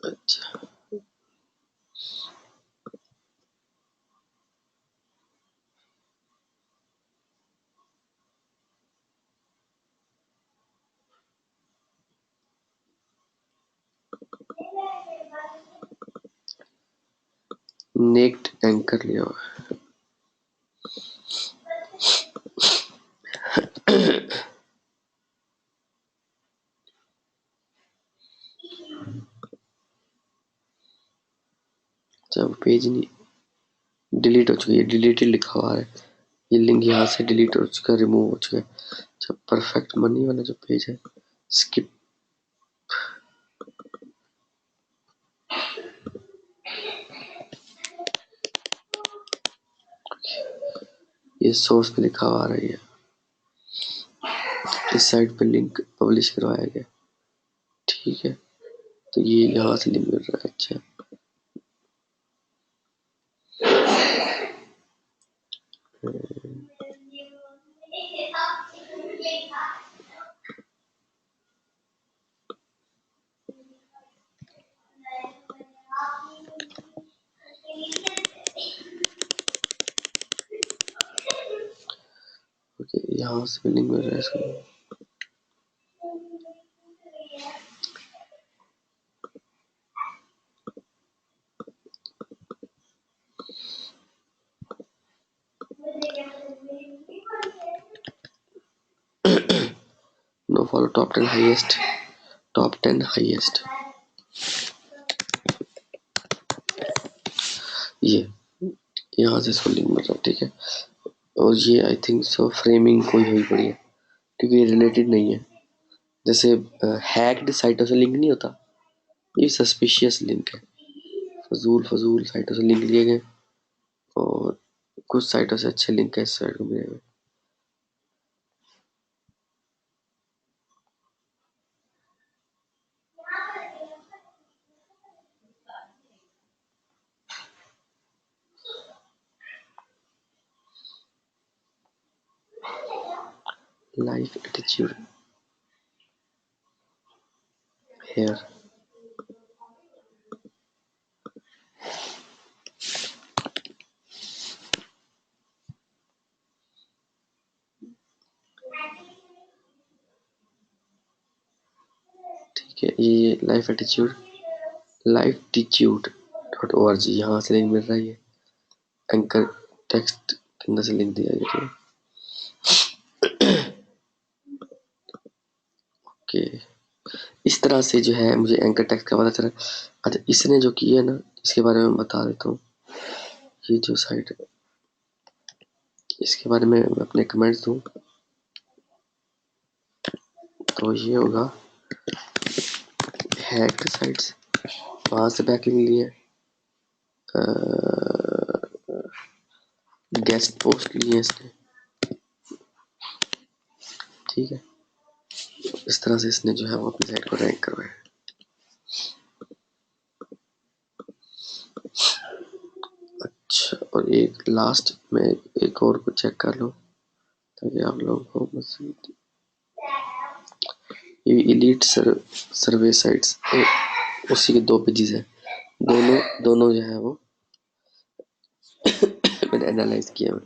अच्छा, नेक्ड एंकर लिया हुआ है। जब पेज नहीं डिलीट हो चुकी है, डिलीटेड लिखा हुआ है, ये लिंक यहाँ से डिलीट हो चुका है, रिमूव हो चुका है। जब परफेक्ट मनी वाला जो पेज है, स्किप, ये सोर्स पे लिखा हुआ आ रही है, इस साइट पे लिंक पब्लिश करवाया गया, ठीक है। तो ये यहाँ से लिंक मिल रहा है। अच्छा, ओके, यहाँ से लिंक मिल रहा है इसको। No follow top 10 highest, top 10 highest, ये यहाँ से इसको लिंक मिल रहा है, ठीक है। और ये आई थिंक सो फ्रेमिंग कोई हुई पड़ी है, क्योंकि ये रिलेटेड नहीं है। जैसे हैक्ड साइटों से लिंक नहीं होता, ये सस्पिशियस लिंक है, फजूल साइटों से लिंक लिए गए, और कुछ साइटों से अच्छे लिंक है इस साइट को मिले हुए। life attitude here. ठीक है, ये lifeattitude.org यहाँ से लिंक मिल रहा है। ये एंकर टेक्स्ट के अंदर से लिंक दिया गया है। ओके, इस तरह से जो है मुझे एंकर टेक्स्ट का पता चला। अच्छा, इसने जो किया है ना, इसके बारे में बता देता हूँ। ये जो साइट है, इसके बारे में मैं अपने कमेंट्स दूँ तो ये होगा हैक्ड साइट्स, वहाँ से बैकलिंक लिए, गेस्ट पोस्ट लिए इसने। ठीक है, इस तरह से इसने जो है वो अपनी साइट को रैंक करवाया। अच्छा, और एक लास्ट में एक और को चेक कर लो ताकि आप लोगों को मज़ीद। ये एलीट सर्वे साइट्स, उसी के 2 पेजेस हैं, दोनों जो है वो मैंने एनालाइज किया है।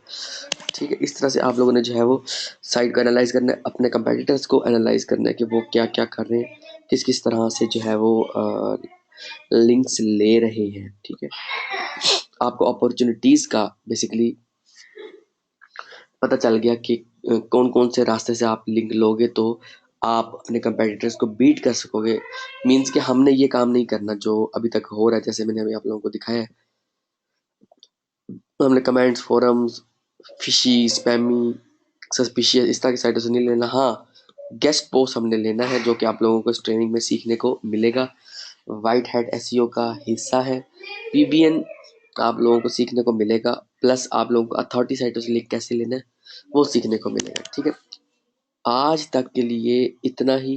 ठीक है, इस तरह से आप लोगों ने जो है वो साइट को एनालाइज करना है, अपने कंपेटिटर्स को एनालाइज करना है कि वो क्या क्या कर रहे हैं, किस किस तरह से जो है वो लिंक्स ले रहे हैं। ठीक है, आपको अपॉर्चुनिटीज़ का बेसिकली पता चल गया कि कौन कौन से रास्ते से आप लिंक लोगे तो आप अपने कंपेटिटर्स को बीट कर सकोगे। मींस कि हमने ये काम नहीं करना जो अभी तक हो रहा है, जैसे मैंने अभी आप लोगों को दिखाया है। हमने comments, forums, fishy, spammy, suspicious इस तरह की साइटों से नहीं लेना। हाँ, गेस्ट पोस्ट हमने लेना है, जो कि आप लोगों को इस ट्रेनिंग में सीखने को मिलेगा। वाइट हैट एसईओ का हिस्सा है। पीबीएन आप लोगों को सीखने को मिलेगा, प्लस आप लोगों को अथॉरिटी साइटों से लिंक कैसे लेना है वो सीखने को मिलेगा। ठीक है, आज तक के लिए इतना ही।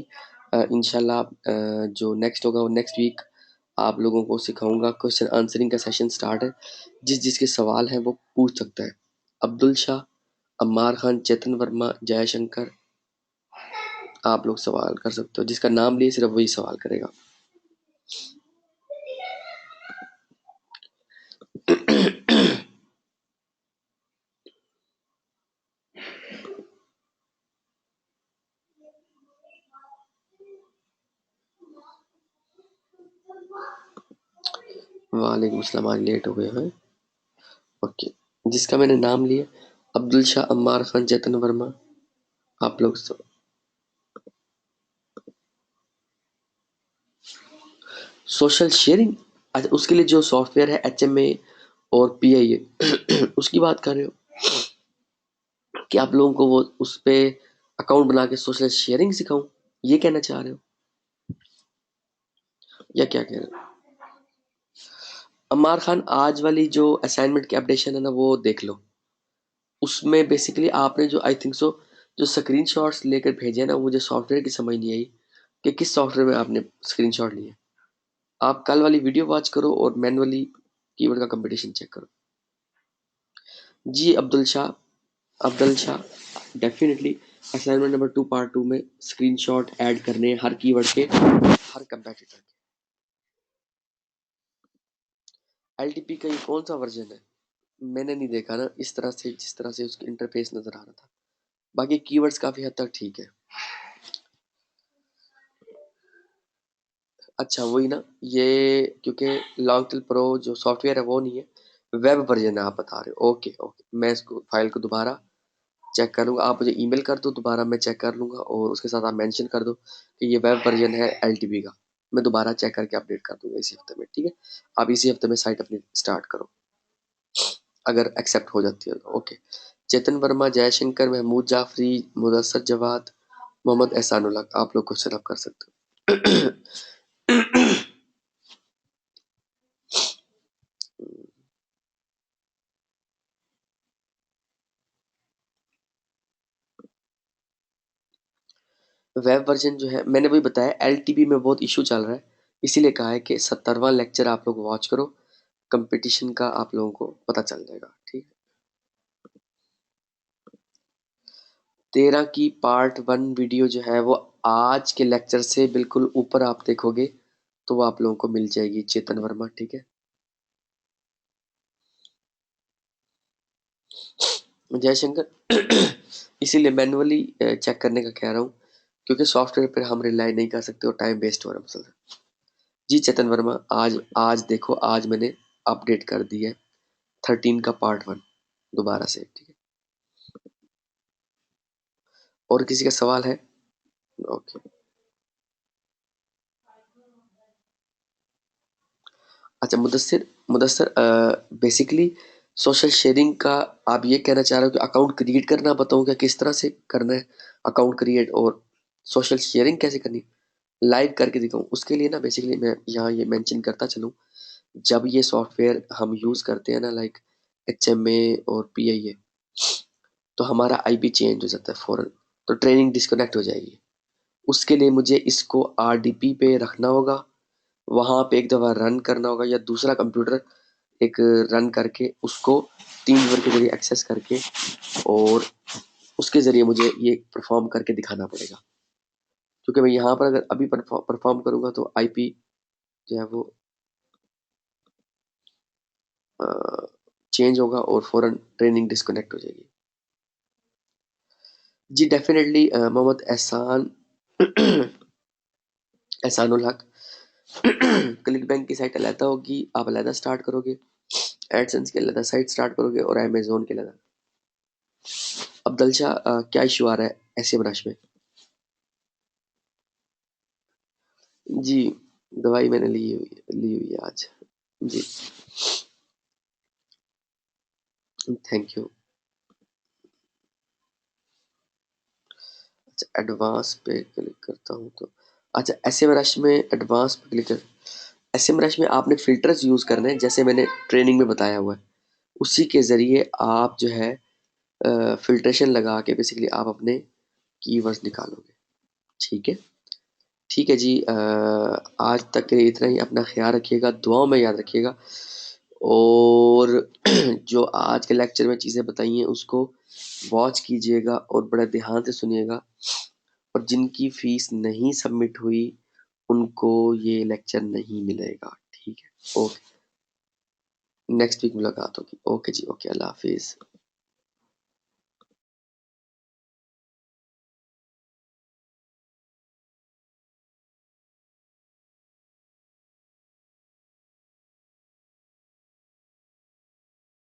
इंशाल्लाह जो नेक्स्ट होगा वो नेक्स्ट वीक आप लोगों को सिखाऊंगा। क्वेश्चन आंसरिंग का सेशन स्टार्ट है, जिसके सवाल हैं वो पूछ सकता है। अब्दुल शाह, अम्मार खान, चेतन वर्मा, जयशंकर, आप लोग सवाल कर सकते हो। जिसका नाम लिए सिर्फ वही सवाल करेगा। वालेकुम अस्सलाम, आज लेट हो गए हैं। ओके, जिसका मैंने नाम लिया अब्दुल शाह, अम्मार खान, चेतन वर्मा, आप लोग सोशल शेयरिंग। अच्छा, उसके लिए जो सॉफ्टवेयर है HMA और PIA उसकी बात कर रहे हो कि आप लोगों को वो उस पे अकाउंट बना के सोशल शेयरिंग सिखाऊं, ये कहना चाह रहे हो या क्या कह रहे हो? अम्मार खान, आज वाली जो असाइनमेंट की अपडेशन है ना वो देख लो। उसमें बेसिकली आपने जो आई थिंक सो जो स्क्रीनशॉट्स लेकर भेजे ना, मुझे सॉफ्टवेयर की समझ नहीं आई कि किस सॉफ्टवेयर में आपने स्क्रीनशॉट लिए। आप कल वाली वीडियो वॉच करो और मैनुअली कीवर्ड का कंपटीशन चेक करो। जी Abdul Shah, definitely assignment number 2 part 2 में स्क्रीनशॉट ऐड करने हर कीवर्ड के, हर कंपेटिटर के। एलटीपी का ये कौन सा वर्जन है मैंने नहीं देखा ना, इस तरह से जिस तरह से उसका इंटरफेस नजर आ रहा था। बाकी कीवर्ड्स काफी हद तक ठीक है। अच्छा, वही ना, ये क्योंकि लॉन्गटेल प्रो जो सॉफ्टवेयर है वो नहीं है, वेब वर्जन है आप बता रहे हो। ओके ओके, मैं इसको फाइल को दोबारा चेक कर लूंगा। आप मुझे ईमेल कर दो, दोबारा मैं चेक कर लूंगा और उसके साथ आप मेंशन कर दो कि ये वेब वर्जन है एलटीपी का। मैं दोबारा चेक करके अपडेट कर दूंगा इसी हफ्ते में। ठीक है, आप इसी हफ्ते में साइट अपनी स्टार्ट करो अगर एक्सेप्ट हो जाती है तो। ओके, चेतन वर्मा, जयशंकर, महमूद जाफरी, मुदस्सर जवाद, मोहम्मद एहसानुल्लाह, आप लोग क्वेश्चन अप कर सकते हो। वेब वर्जन जो है मैंने वही बताया, एलटीपी में बहुत इशू चल रहा है, इसीलिए कहा है कि 70वां लेक्चर आप लोग वॉच करो, कंपटीशन का आप लोगों को पता चल जाएगा। ठीक है, 13 की पार्ट 1 वीडियो जो है वो आज के लेक्चर से बिल्कुल ऊपर आप देखोगे तो वो आप लोगों को मिल जाएगी, चेतन वर्मा, ठीक है। जयशंकर इसीलिए मैनुअली चेक करने का कह रहा हूँ, क्योंकि सॉफ्टवेयर पर हम रिलाई नहीं कर सकते और टाइम वेस्ट हो रहा है मुझसे। जी चेतन वर्मा, आज देखो, आज मैंने अपडेट कर दी है 13 का पार्ट 1 दोबारा से, ठीक है। और किसी का सवाल है? ओके। अच्छा मुदस्सिर बेसिकली सोशल शेयरिंग का आप ये कहना चाह रहे हो कि अकाउंट क्रिएट करना बताऊं क्या, किस तरह से करना है अकाउंट क्रिएट और सोशल शेयरिंग कैसे करनी है, लाइव करके दिखाऊं? उसके लिए ना बेसिकली मैं यहाँ ये मेंशन करता चलूं, जब ये सॉफ्टवेयर हम यूज करते हैं ना, लाइक HMA और PIA, तो हमारा IP चेंज हो जाता है फौरन, तो ट्रेनिंग डिस्कनेक्ट हो जाएगी। उसके लिए मुझे इसको RDP पे रखना होगा, वहां पे एक दफा रन करना होगा, या दूसरा कंप्यूटर एक रन करके उसको टीम व्यूअर के जरिए एक्सेस करके और उसके जरिए मुझे ये परफॉर्म करके दिखाना पड़ेगा, क्योंकि मैं यहाँ पर अगर अभी परफॉर्म करूंगा तो IP जो है वो चेंज होगा और फौरन ट्रेनिंग डिस्कनेक्ट हो जाएगी। जी डेफिनेटली मोहम्मद एहसानुल हक क्लिक बैंक की साइट अलहदा होगी, आप अलहदा स्टार्ट करोगे, एडसेंस की अलहदा साइट स्टार्ट करोगे और अमेजोन के अलहदा। अब्दुल शाह क्या इशू आ रहा है ऐसे ब्रश में? जी दवाई मैंने ली हुई है आज जी, थैंक यू। अच्छा एडवांस पे क्लिक करता हूँ तो अच्छा SEMrush में एडवांस पे क्लिक कर, SEMrush में आपने फिल्टर्स यूज करने हैं जैसे मैंने ट्रेनिंग में बताया हुआ है, उसी के जरिए आप जो है फिल्ट्रेशन लगा के बेसिकली आप अपने कीवर्ड्स निकालोगे, ठीक है। ठीक है जी, आज तक के लिए इतना ही। अपना ख्याल रखिएगा, दुआओं में याद रखिएगा, और जो आज के लेक्चर में चीज़ें बताई हैं उसको वॉच कीजिएगा और बड़े ध्यान से सुनिएगा, और जिनकी फीस नहीं सबमिट हुई उनको ये लेक्चर नहीं मिलेगा, ठीक है। ओके, नेक्स्ट वीक मुलाकात होगी। ओके जी, ओके, अल्लाह हाफिज़।